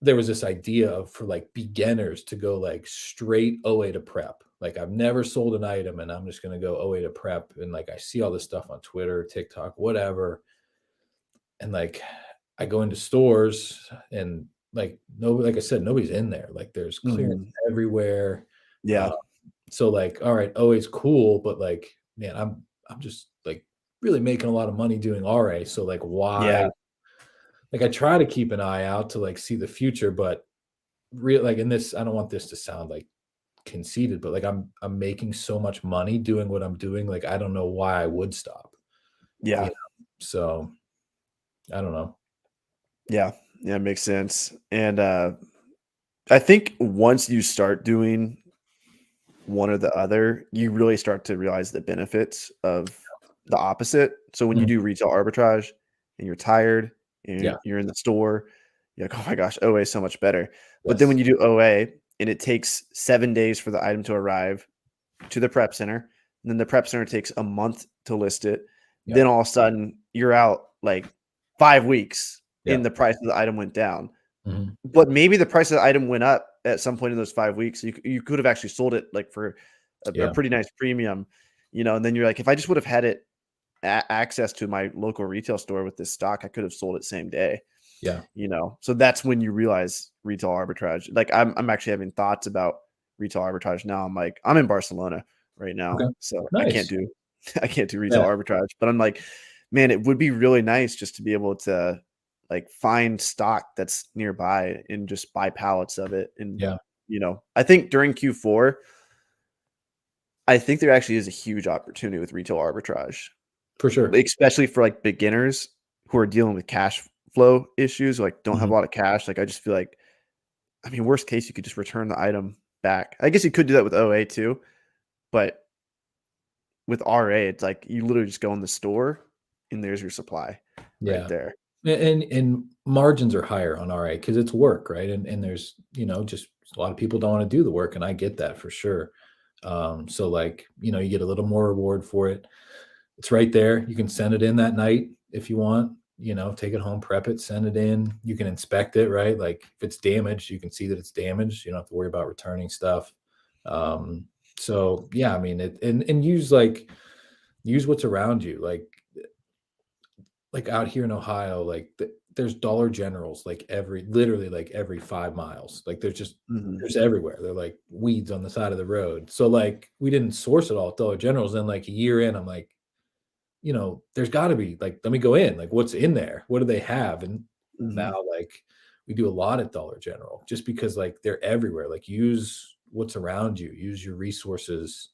there was this idea of for like beginners to go like straight OA to prep. Like I've never sold an item and I'm just going to go OA to prep. And like I see all this stuff on Twitter, TikTok, whatever. And like I go into stores and like nobody, like I said, nobody's in there. Like there's clearance Mhm. everywhere. Uh, Yeah. so like, all right, OA's cool, but like, man, I'm just like really making a lot of money doing RA. So like why, Yeah. like I try to keep an eye out to like see the future, but real like in this, I don't want this to sound like conceited, but like I'm making so much money doing what I'm doing. Like I don't know why I would stop. You Yeah. know? So I don't know. Yeah. Yeah. Makes sense. And I think once you start doing one or the other, you really start to realize the benefits of the opposite. So when you Mhm. do retail arbitrage and you're tired and Yeah. you're in the store, you're like, oh my gosh, OA is so much better. But then Yes. when you do OA and it takes 7 days for the item to arrive to the prep center, and then the prep center takes a month to list it, Yeah. then all of a sudden you're out like 5 weeks Yeah. and the price of the item went down. Mhm. But maybe the price of the item went up at some point in those 5 weeks. You could have actually sold it, like, for a Yeah. pretty nice premium, and then you're like, "If I just would have had it access to my local retail store with this stock, I could have sold it same day." Yeah. So that's when you realize retail arbitrage. Like, I'm actually having thoughts about retail arbitrage now. I'm like, I'm in Barcelona right Okay. now, so I can't Nice. do I can't do retail Yeah. arbitrage, but I'm like, man, it would be really nice just to be able to, like, find stock that's nearby and just buy pallets of it. And, Yeah. I think during Q4, I think there actually is a huge opportunity with retail arbitrage, For sure. especially for like beginners who are dealing with cash flow issues, like don't have a Mhm. lot of cash. Like I just feel like, I mean, worst case, you could just return the item back. I guess you could do that with OA too, but with RA, it's like you literally just go in the store and there's your supply right Yeah. there. And margins are higher on RA because it's work, right? And there's, just a lot of people don't want to do the work, and I get that for sure. So like, you get a little more reward for it. It's right there. You can send it in that night if you want, take it home, prep it, send it in. You can inspect it, right? Like if it's damaged, you can see that it's damaged. You don't have to worry about returning stuff. Um, so yeah, I mean it, and use what's around you. Like out here in Ohio, like there's Dollar Generals like literally like every 5 miles. Like Mhm. there's everywhere. They're like weeds on the side of the road. So like we didn't source it all at Dollar Generals. Then like a year in, I'm like, there's got to be like, let me go in. Like, what's in there? What do they have? And now, Mhm. like, we do a lot at Dollar General just because like they're everywhere. Like, use what's around you, use your resources.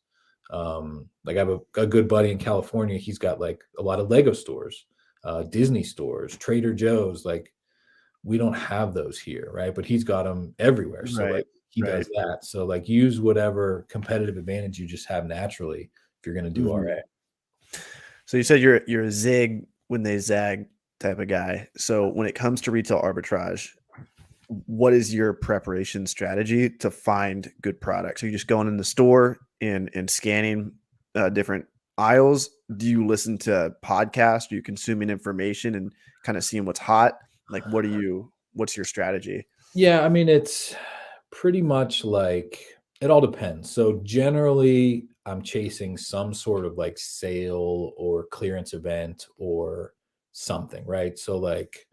Like, I have a good buddy in California. He's got like a lot of Lego stores, Disney stores, Trader Joe's. Like, we don't have those here, right? But he's got them everywhere. So, Right. like, he Right. does that. So, like, use whatever competitive advantage you just have naturally if you're going to do Mhm. RA. So you said you're a zig when they zag type of guy. So when it comes to retail arbitrage, what is your preparation strategy to find good products? Are you just going in the store and scanning different aisles? Do you listen to podcasts? Are you consuming information and kind of seeing what's hot? Like, what's your strategy? Yeah, I mean, it's pretty much like it all depends. So generally, I'm chasing some sort of like sale or clearance event or something, right? So like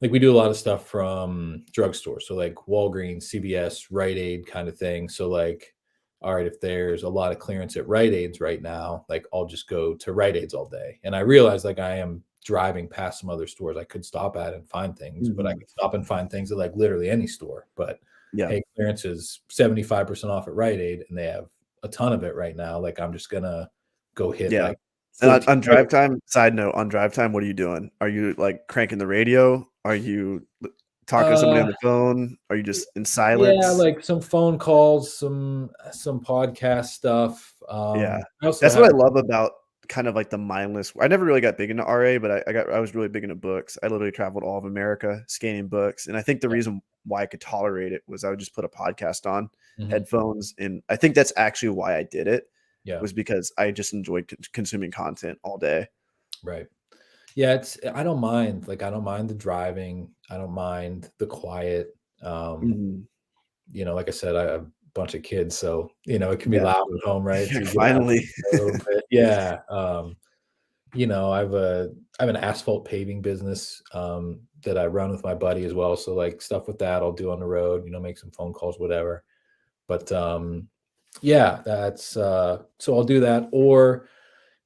we do a lot of stuff from drugstores, so like Walgreens, CVS, Rite Aid kind of thing. So like, all right, if there's a lot of clearance at Rite Aids right now, like I'll just go to Rite Aids all day. And I realize like I am driving past some other stores I could stop at and find things, but I Mhm. could stop and find things at like literally any store. But Yeah. hey, clearance is 75% off at Rite Aid and they have a ton of it right now. Like I'm just gonna go hit Yeah. like And 14 on drive time, side note, on drive time, what are you doing? Are you like cranking the radio? Are you talking to somebody on uh the phone? Are you just in Yeah, silence? like some phone calls, some podcast stuff. Yeah. I also That's what have I love about kind of like the mindless. I never really got big into RA, but I was really big into books. I literally traveled all of America scanning books. And I think the yeah, reason why I could tolerate it was I would just put a podcast on, mhm, headphones. And I think that's actually why I did it, yeah, was because I just enjoyed consuming content all day. right. Yeah, I don't mind. Like I don't mind the driving. I don't mind the quiet. Um, Mhm. like I said, I have a bunch of kids, so it can be Yeah. loud at home, right? So you get out Finally. a little bit. Yeah. I have an asphalt paving business that I run with my buddy as well. So like stuff with that I'll do on the road, make some phone calls, whatever. But yeah, that's so I'll do that. Or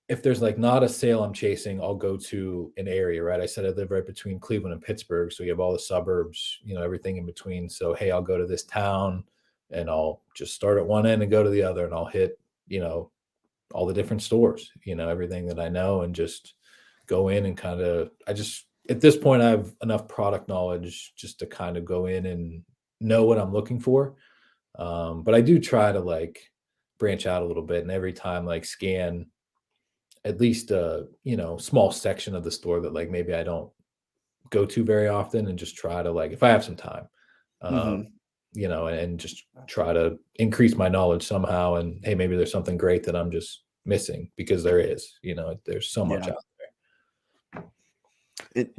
if there's like not a sale I'm chasing, I'll go to an area, right? I said I live right between Cleveland and Pittsburgh. So you have all the suburbs, everything in between. So hey, I'll go to this town and I'll just start at one end and go to the other and I'll hit, all the different stores, everything that I know and just go in and kind of I just at this point I have enough product knowledge just to kind of go in and know what I'm looking for. But I do try to like branch out a little bit and every time like scan at least a small section of the store that like maybe I don't go to very often and just try to like if I have some time, um, Mhm. and just try to increase my knowledge somehow. And hey, maybe there's something great that I'm just missing because there is, there's so much Yeah. out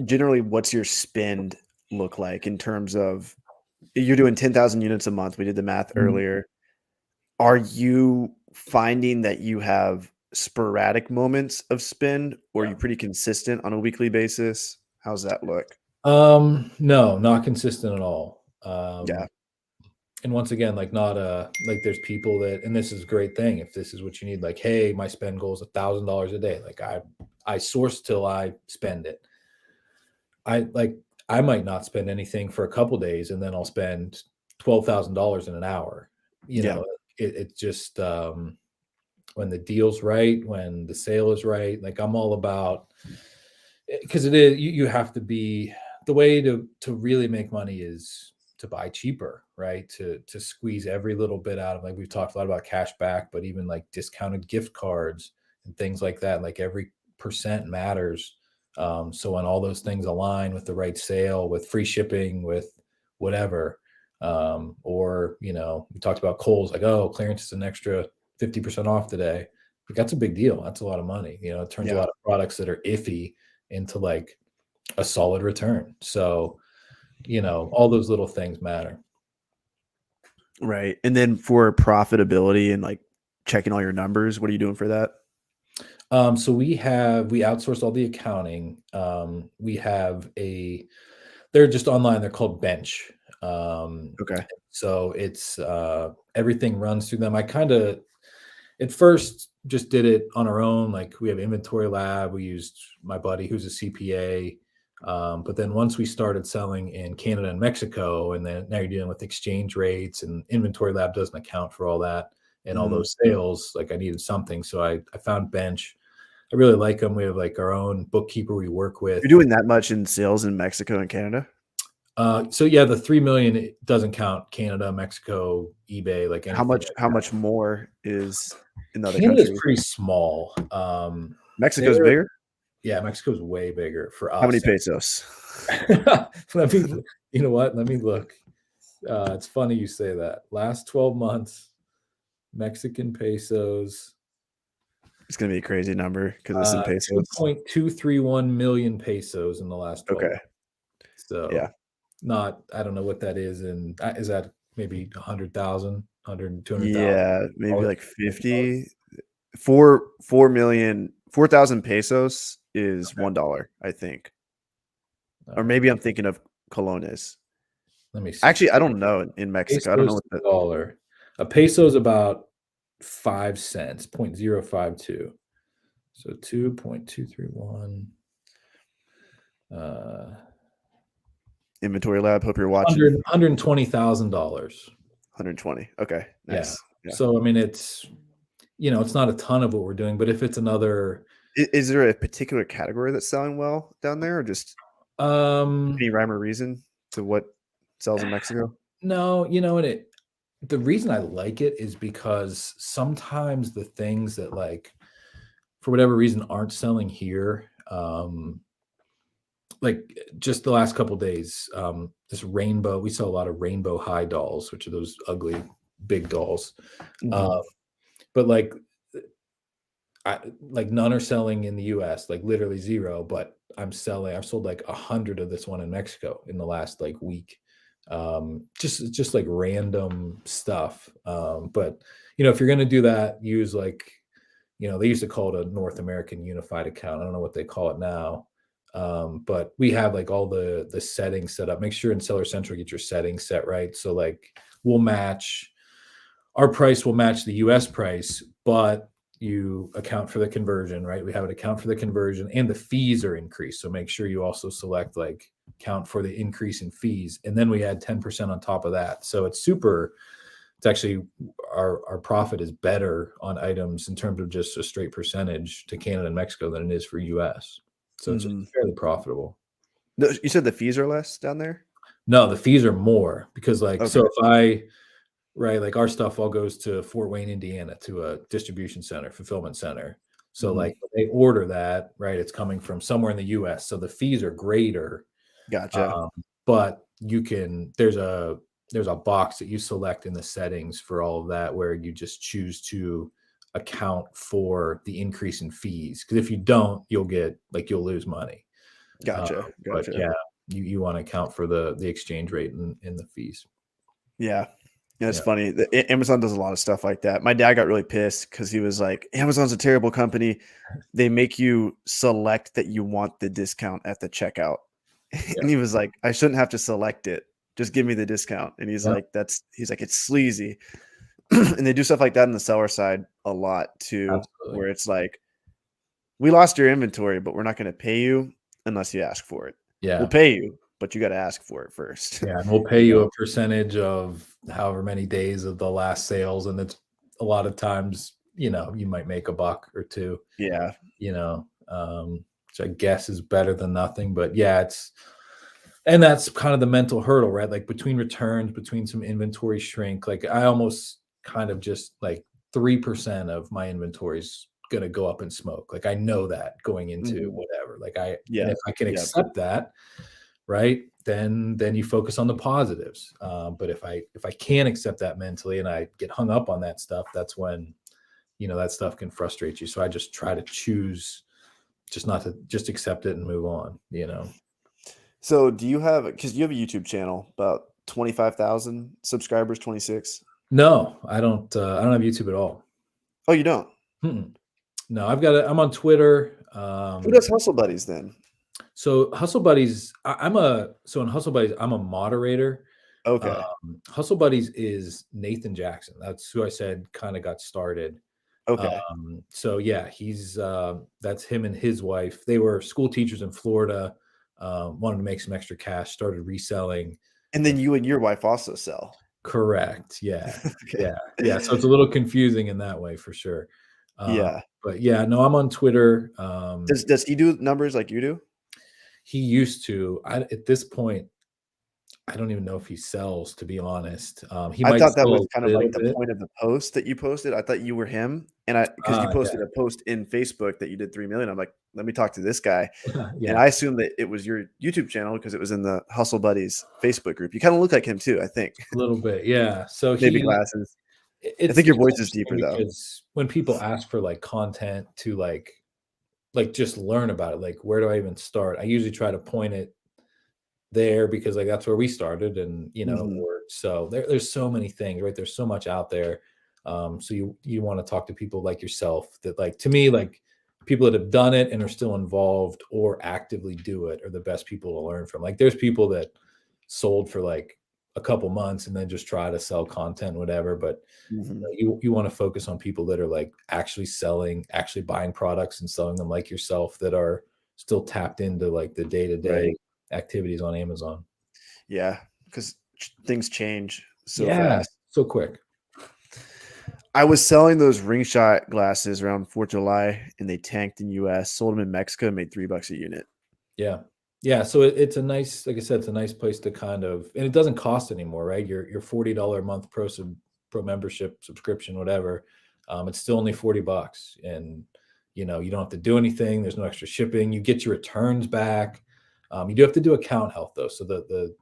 Generally, what's your spend look like in terms of you're doing 10,000 units a month? We did the math there. Mhm. earlier. Are you finding that you have sporadic moments of spend, or are Yeah. you pretty consistent on a weekly basis? How's that look? No, not consistent at all. Yeah. And once again, like not like there's people that, and this is a great thing. If this is what you need, like, hey, my spend goal is $1,000 a day. Like I source till I spend it. I might not spend anything for a couple days, and then I'll spend $12,000 in an hour. You Yeah. know, it just when the deal's right, when the sale is right. Like I'm all about, because it is, you have to be, the way to really make money is to buy cheaper, right? To squeeze every little bit out of, like we've talked a lot about cash back, but even like discounted gift cards and things like that, like every percent matters. So when all those things align with the right sale, with free shipping, with whatever, or we talked about Kohl's, like, oh, clearance is an extra 50% off today. Like, that's a big deal. That's a lot of money. It turns a lot of products that are iffy into like a solid return. So, all those little things matter. Right. And then for profitability and like checking all your numbers, what are you doing for that? So we outsourced all the accounting. They're just online. They're called Bench. Okay. So it's everything runs through them. I kind of at first just did it on our own. Like we have inventory lab. We used my buddy who's a CPA. But then once we started selling in Canada and Mexico, and then now you're dealing with exchange rates, and inventory lab doesn't account for all that and all those sales. Like I needed something. So I found Bench. I really like them. We have like our own bookkeeper we work with. You're doing that much in sales in Mexico and Canada? So yeah, the 3 million, it doesn't count Canada, Mexico, eBay, like anything. How much more is in the other Canada's countries? pretty small. Mexico's bigger? Yeah, Mexico's way bigger for us. How many pesos? Let me, you know what? Let me look. It's funny you say that. Last 12 months, Mexican pesos. It's going to be a crazy number because it's in pesos. 2.231 million pesos in the last 12 months. So yeah, I don't know what that is. And is that maybe 100,000, 200,000? Yeah, maybe like 50. 4,000 pesos is $1, I think. Or maybe I'm thinking of colones. Let me see. Actually, I don't know in Mexico. I don't know what the dollar. A peso is about 5 cents, 0.052. So 2.231. Inventory lab. Hope you're watching. $120,000. 120. Okay. Nice. Yeah. So I mean, it's it's not a ton of what we're doing, but if it's another, is there a particular category that's selling well down there, or just any rhyme or reason to what sells in Mexico? No, the reason I like it is because sometimes the things that like for whatever reason aren't selling here, like just the last couple of days, this rainbow, we saw a lot of rainbow high dolls, which are those ugly big dolls. But like none are selling in the US, like literally zero, but I've sold like 100 of this one in Mexico in the last like week. Just like random stuff. But if you're going to do that, use like, they used to call it a North American unified account. I don't know what they call it now. But we have like all the settings set up. Make sure in Seller Central, get your settings set right. So like our price will match the US price, but you account for the conversion, right? We have an account for the conversion and the fees are increased. So make sure you also select like count for the increase in fees. And then we add 10% on top of that. So it's actually our profit is better on items in terms of just a straight percentage to Canada and Mexico than it is for US. So it's fairly profitable. No, you said the fees are less down there? No, the fees are more because so if like our stuff all goes to Fort Wayne, Indiana, to a distribution center, fulfillment center. So like when they order that, right, it's coming from somewhere in the US. So the fees are greater. Gotcha. But there's a box that you select in the settings for all of that where you just choose to account for the increase in fees. Because if you don't, you'll lose money. Gotcha. But yeah, you want to account for the exchange rate and the fees. Yeah. It's funny. Amazon does a lot of stuff like that. My dad got really pissed because he was like, Amazon's a terrible company. They make you select that you want the discount at the checkout. And he was like, I shouldn't have to select it. Just give me the discount. And he's like, it's sleazy. And they do stuff like that on the seller side a lot too. Absolutely. Where it's like, we lost your inventory, but we're not going to pay you unless you ask for it. Yeah. We'll pay you, but you got to ask for it first. Yeah. And we'll pay you a percentage of however many days of the last sales. And it's a lot of times you know, you might make a buck or two, Yeah. you know, which I guess is better than nothing. But yeah, and that's kind of the mental hurdle, right? Like between returns, between some inventory shrink, like I almost kind of just like 3% of my inventory is going to go up in smoke. Like I know that going into Mhm. whatever, and Yeah. if I can Yeah. accept that, right, then you focus on the positives. But if I can't accept that mentally and I get hung up on that stuff, that's when, you know, that stuff can frustrate you. So I just try to choose just not to just accept it and move on, you know. So do you have, because you have a YouTube channel, about 25,000 subscribers, 26? No, I don't have YouTube at all. Oh, you don't? Mm-mm. No, I'm on Twitter. Who does Hustle Buddies then? So Hustle Buddies, so in Hustle Buddies, I'm a moderator. Okay. Hustle Buddies is Nathan Jackson. That's who I said kind of got started. Okay. So yeah, that's him and his wife. They were school teachers in Florida, wanted to make some extra cash, started reselling. And then you and your wife also sell. Correct. Yeah. Okay. Yeah. Yeah. So it's a little confusing in that way for sure. Uh, Yeah. but yeah, no, I'm on Twitter. Does he do numbers like you do? He used to. At this point, I don't even know if he sells, to be honest. He I might thought that sell was a kind of little like the bit. point of the post that you posted. I thought you were him, and because you Yeah. posted a post in Facebook that you did 3 million. I'm like, let me talk to this guy, and Yeah. I assumed that it was your YouTube channel because it was in the Hustle Buddies Facebook group. You kind of look like him too, I think. A little bit. Yeah. So Maybe glasses. I think your it's voice is interesting deeper though. because when people ask for like content to like just learn about it, like where do I even start? I usually try to point it there because like that's where we started, and you know, Mhm. or so there's so many things, right? There's so much out there. So you want to talk to people like yourself that, like, to me, like people that have done it and are still involved or actively do it are the best people to learn from. Like there's people that sold for like a couple months and then just try to sell content, whatever. But Mhm. you want to focus on people that are like actually selling, actually buying products and selling them like yourself, that are still tapped into like the day-to-day Right. activities on Amazon. Yeah, because things change so Yeah, fast. so quick. I was selling those ring shot glasses around 4th of July, and they tanked in US. Sold them in Mexico, made $3 a unit. Yeah. Yeah. So it's a nice, like I said, it's a nice place to kind of, and it doesn't cost anymore, right? Your $40 a month pro membership subscription, whatever. It's still only $40, and you know, you don't have to do anything. There's no extra shipping. You get your returns back. You do have to do account health though. So the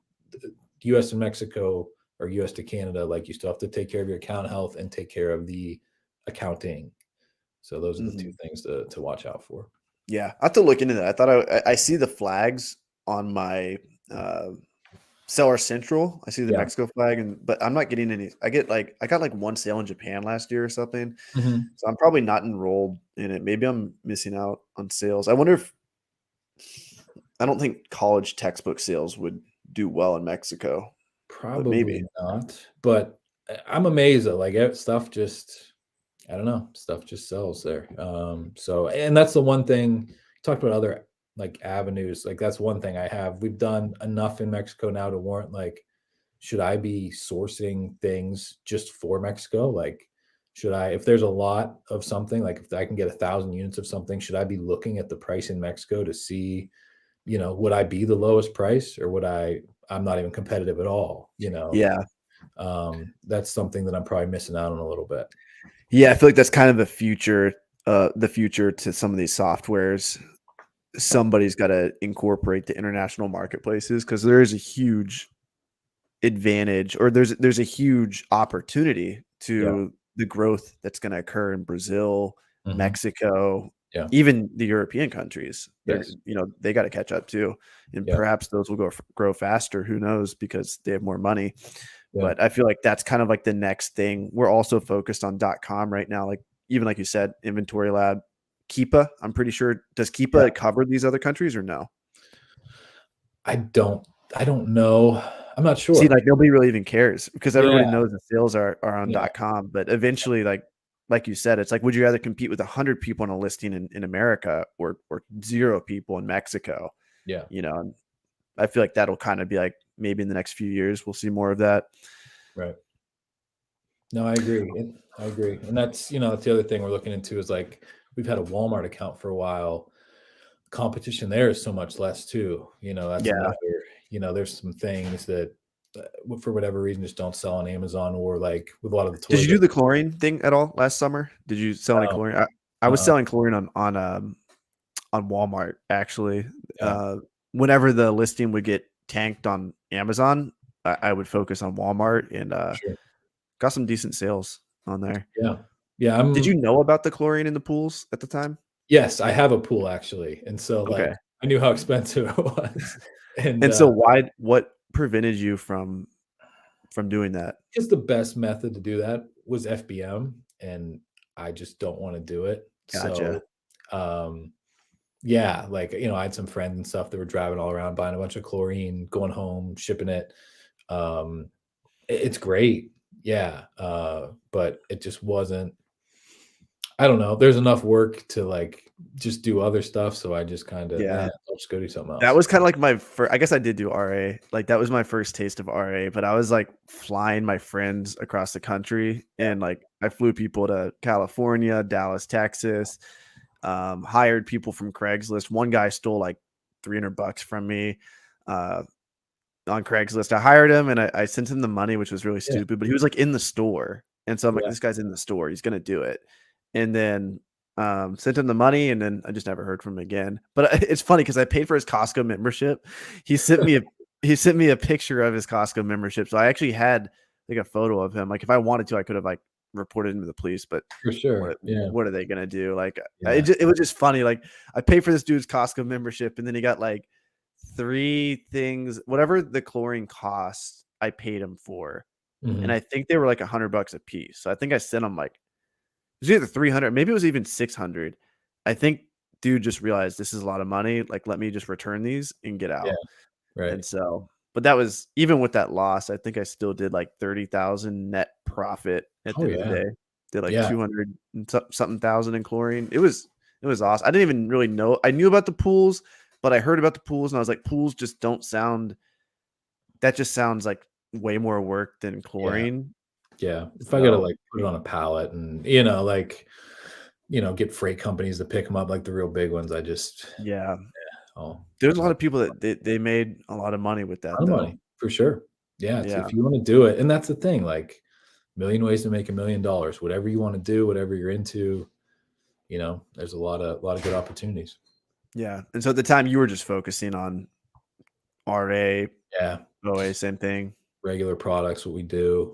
US and Mexico, or US to Canada, like you still have to take care of your account health and take care of the accounting. So those are the two Mhm. things to watch out for. Yeah, I have to look into that. I thought I see the flags on my Seller Central. I see the Yeah. Mexico flag, but I'm not getting any. I got like one sale in Japan last year or something. Mhm. So I'm probably not enrolled in it. Maybe I'm missing out on sales. I wonder if I don't think college textbook sales would do well in Mexico, but maybe. Probably not, but I'm amazed that like stuff just, I don't know, stuff just sells there. So, and that's the one thing you talked about, other like avenues. Like that's one thing we've done enough in Mexico now to warrant like, should I be sourcing things just for Mexico? Like, should I, if there's a lot of something, like if I can get 1,000 units of something, should I be looking at the price in Mexico to see, you know, would I be the lowest price, or I'm not even competitive at all, you know? Yeah. That's something that I'm probably missing out on a little bit. Yeah, I feel like that's kind of the future to some of these softwares. Somebody's got to incorporate the international marketplaces because there is a huge advantage, or there's a huge opportunity Yeah. to the growth that's going to occur in Brazil, Hmm. Mexico, Yeah. even the European countries. They're, Yes. they got to catch up too, and Yeah. perhaps those will grow faster. Who knows? Because they have more money. Yeah. But I feel like that's kind of like the next thing. We're also focused on .com right now. Like even like you said, Inventory Lab, Keepa. I'm pretty sure, does Yeah. Keepa cover these other countries or no? I don't, I don't know. I'm not See, sure. like nobody really even cares because everybody Yeah. knows the sales are on Yeah. .com. But eventually, like you said, it's like, would you rather compete with 100 people on a listing in America, or 0 people in Mexico? Yeah. You know, and I feel like that'll kind of be like maybe in the next few years we'll see more of that. Right. No, I agree. I agree. And that's, that's the other thing we're looking into is like we've had a Walmart account for a while. Competition there is so much less too. That's Yeah. another, there's some things that for whatever reason just don't sell on Amazon or like with a lot of the Did toys you that do the chlorine thing at all last summer? Did you sell any uh, chlorine? I was uh, selling chlorine on Walmart actually. yeah, Whenever the listing would get tanked on Amazon, I would focus on Walmart and sure. got some decent sales on there. Yeah. Yeah. Did you know about the chlorine in the pools at the time? Yes, I have a pool actually. And so Okay. like I knew how expensive it was. And And so what prevented you from doing that? just the best method to do that was FBM, and I just don't want to do it. Gotcha. So, um, yeah, like I had some friends and stuff that were driving all around, buying a bunch of chlorine, going home, shipping it. Um, it's great, yeah, but it just wasn't. I don't know. There's enough work to like just do other stuff, so I just kind of, Yeah. I'll just go do something That else. was kinda like my first. I guess I did do RA, like, that was my first taste of RA, but I was, like, flying my friends across the country, Yeah, and, like, I flew people to California, Dallas, Texas, hired people from Craigslist. One guy stole, like, $300 from me, uh, on Craigslist. I hired him, and I sent him the money, which was really yeah, stupid, but he was, like, in the store, and so I'm like, yeah, "This guy's in the store, he's gonna do it." And then, sent him the money, and then I just never heard from him again. But it's funny because I paid for his Costco membership. He sent me a he sent me a picture of his Costco membership, so I actually had, like, a photo of him. Like, if I wanted to, I could have, like, reported him to the police, but for sure. what Yeah, what are they gonna do? Like, yeah, it was just funny. Like, I paid for this dude's Costco membership, and then he got like 3 things, whatever the chlorine cost, I paid him for, and hmm I think they were like $100 a piece. So I think I sent him like it was either 300, maybe it was even 600. I think dude just realized this is a lot of money. Like, let me just return these and get yeah, out. right. And so, but that was even with that loss, I think I still did like 30,000 net profit at the Oh end of the yeah, day. Did like yeah, 200 and something thousand in chlorine. It was awesome. I didn't even really know. I knew about the pools, but I heard about the pools and I was like, pools just don't sound that just sounds like way more work than yeah. chlorine. Yeah, if I gotta, So, like, put it on a pallet and, like, get freight companies to pick them up, like the real big ones, I just yeah. I'll There's a just lot of people that they made a lot of money with that ton of though. money, for sure. Yeah, it's Yeah. if you wanna do it and that's the thing, like, million ways to make $1,000,000. Whatever you wanna do, whatever you're into, there's a lot of good opportunities. Yeah. And so at the time you were just focusing on RA, Yeah, OA, just same thing. regular products, what we do.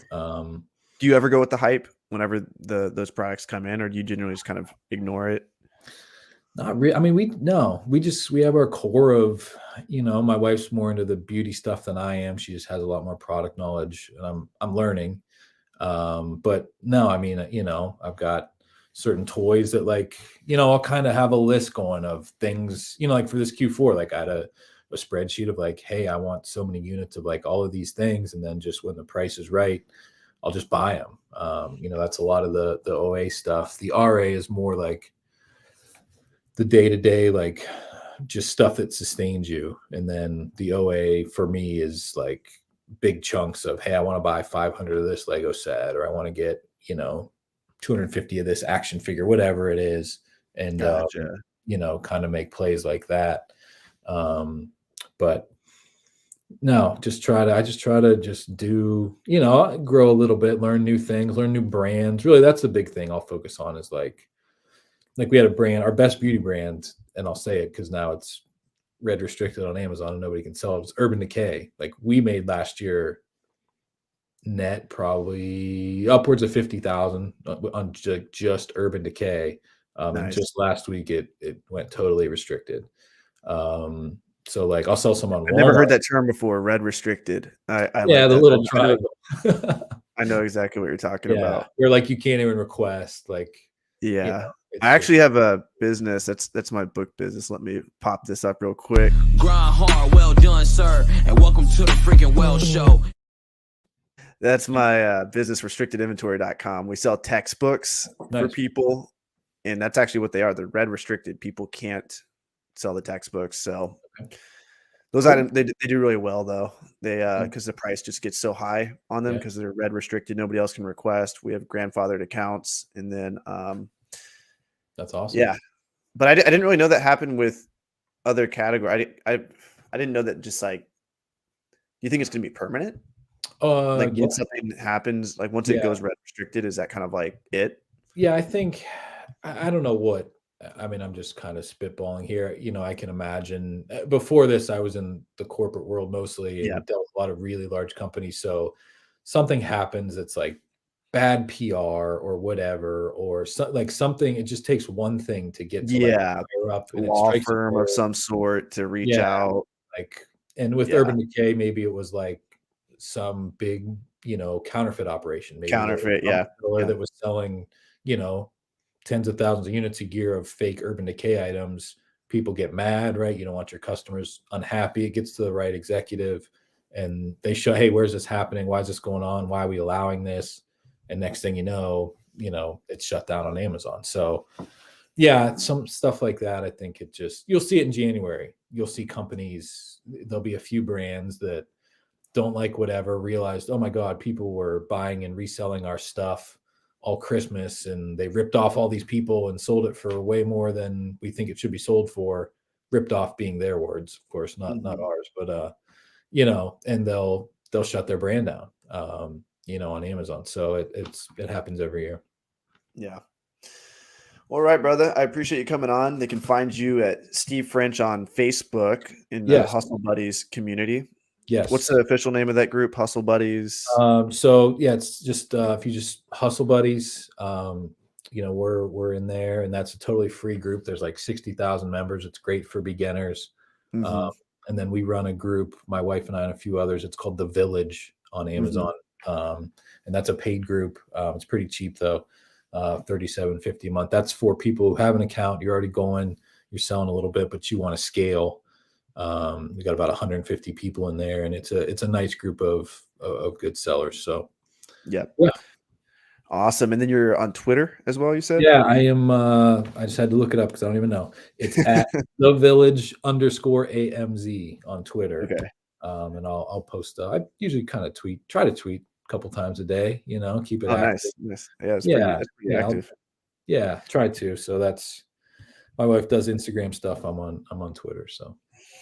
Do you ever go with the hype whenever those products come in, or do you generally just kind of ignore it? Not really. I mean, we have our core of, my wife's more into the beauty stuff than I am. She just has a lot more product knowledge, and I'm learning. But no, I mean, I've got certain toys that like, I'll kind of have a list going of things, like for this Q4, like I had a spreadsheet of like, hey, I want so many units of like all of these things, and then just when the price is right, I'll just buy them. That's a lot of the OA stuff. The RA is more like the day to day, like just stuff that sustains you. And then the OA for me is like big chunks of, hey, I want to buy 500 of this Lego set, or I want to get, 250 of this action figure, whatever it is. And, Gotcha. kind of make plays like that. But no, I just try to just do, grow a little bit, learn new things, learn new brands. Really, that's the big thing I'll focus on is like we had a brand, our best beauty brand, and I'll say it because now it's red restricted on Amazon and nobody can sell it. It's Urban Decay. Like we made last year net probably upwards of 50,000 on just Urban Decay. And Nice. just last week it went totally restricted. Um, so like I'll sell some on I've never Walmart. heard that term before, red restricted. I Yeah, like the that. little I know triangle. I know exactly what you're talking Yeah, about. where like you can't even request like Yeah. I it's just actually have a business. That's my book business. Let me pop this up real quick. Grind hard, well done, sir, and welcome to the freaking Well Show. That's my business, restrictedinventory.com. We sell textbooks for nice. people, and that's actually what they are. They're red restricted. People can't sell the textbooks. So Those items they do really well though. They Mm. because the price just gets so high on them Yeah. because they're red restricted. Nobody else can request. We have grandfathered accounts, and then That's awesome. yeah. But I didn't really know that happened with other category. I didn't know that. Just like, do you think it's gonna be permanent? Like Yeah, once something happens, like once it yeah, goes red restricted, is that kind of like it? yeah. I think I don't know what. I mean, I'm just kind of spitballing here. I can imagine before this, I was in the corporate world mostly Yeah. and dealt with a lot of really large companies. So something happens that's like bad PR or whatever, or like something. It just takes one thing to get to like Yeah. higher up, and it Law strikes a firm of nerve. some sort to reach Yeah, out. like, and with Yeah. Urban Decay, maybe it was like some big, counterfeit operation. Maybe there was Counterfeit. some Yeah. seller Yeah. that was selling, you know, tens of thousands of units a year of fake Urban Decay items. People get mad, right? You don't want your customers unhappy. It gets to the right executive and they show, hey, where's this happening? Why is this going on? Why are we allowing this? And next thing it's shut down on Amazon. So yeah, some stuff like that. I think you'll see it in January. You'll see companies, there'll be a few brands that don't like whatever, realized, oh my God, people were buying and reselling our stuff all Christmas and they ripped off all these people and sold it for way more than we think it should be sold for. Ripped off being their words, of course, not Mhm. ours, but and they'll shut their brand down on Amazon. So it happens every year. Yeah. All right, brother. I appreciate you coming on. They can find you at Steve French on Facebook in the Yes. Hustle Buddies community. What's Yes. the official name of that group? Hustle Buddies. So yeah, it's just if you just Hustle Buddies, we're in there, and that's a totally free group. There's like 60,000 members. It's great for beginners. Mhm. And then we run a group, my wife and I and a few others. It's called The Village on Mhm. Amazon, and that's a paid group. It's pretty cheap though, $37.50 a month. That's for people who have an account. You're already going, you're selling a little bit, but you want to scale. We got about 150 people in there, and it's a nice group of good sellers. So Yep. yeah, Awesome. And then you're on Twitter as well, you said? yeah, I am. I just had to look it up because I don't even know. It's at the village _AMZ on Twitter, Okay. and I'll post. I usually kind of try to tweet a couple times a day. Keep it Oh, active. nice. Nice. Yeah, Yeah, that's pretty yeah, active. yeah. Try to. So that's my wife does Instagram stuff. I'm on Twitter. So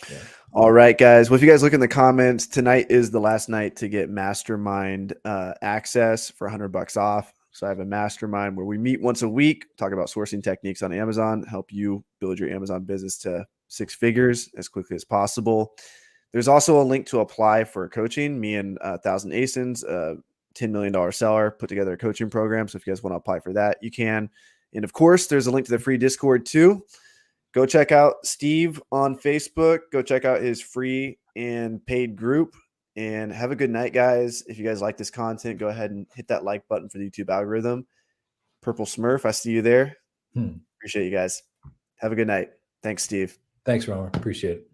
yeah. All right, guys. Well, if you guys look in the comments, tonight is the last night to get mastermind access for $100 off. So I have a mastermind where we meet once a week, talk about sourcing techniques on Amazon, help you build your Amazon business to 6 figures as quickly as possible. There's also a link to apply for coaching. Me and 1,000 ASINs, a $10 million seller, put together a coaching program. So if you guys want to apply for that, you can. And of course, there's a link to the free Discord too. Go check out Steve on Facebook. Go check out his free and paid group. And have a good night, guys. If you guys like this content, go ahead and hit that like button for the YouTube algorithm. Purple Smurf, I see you there. Appreciate you guys. Have a good night. Thanks, Steve. Thanks, Romer. Appreciate it.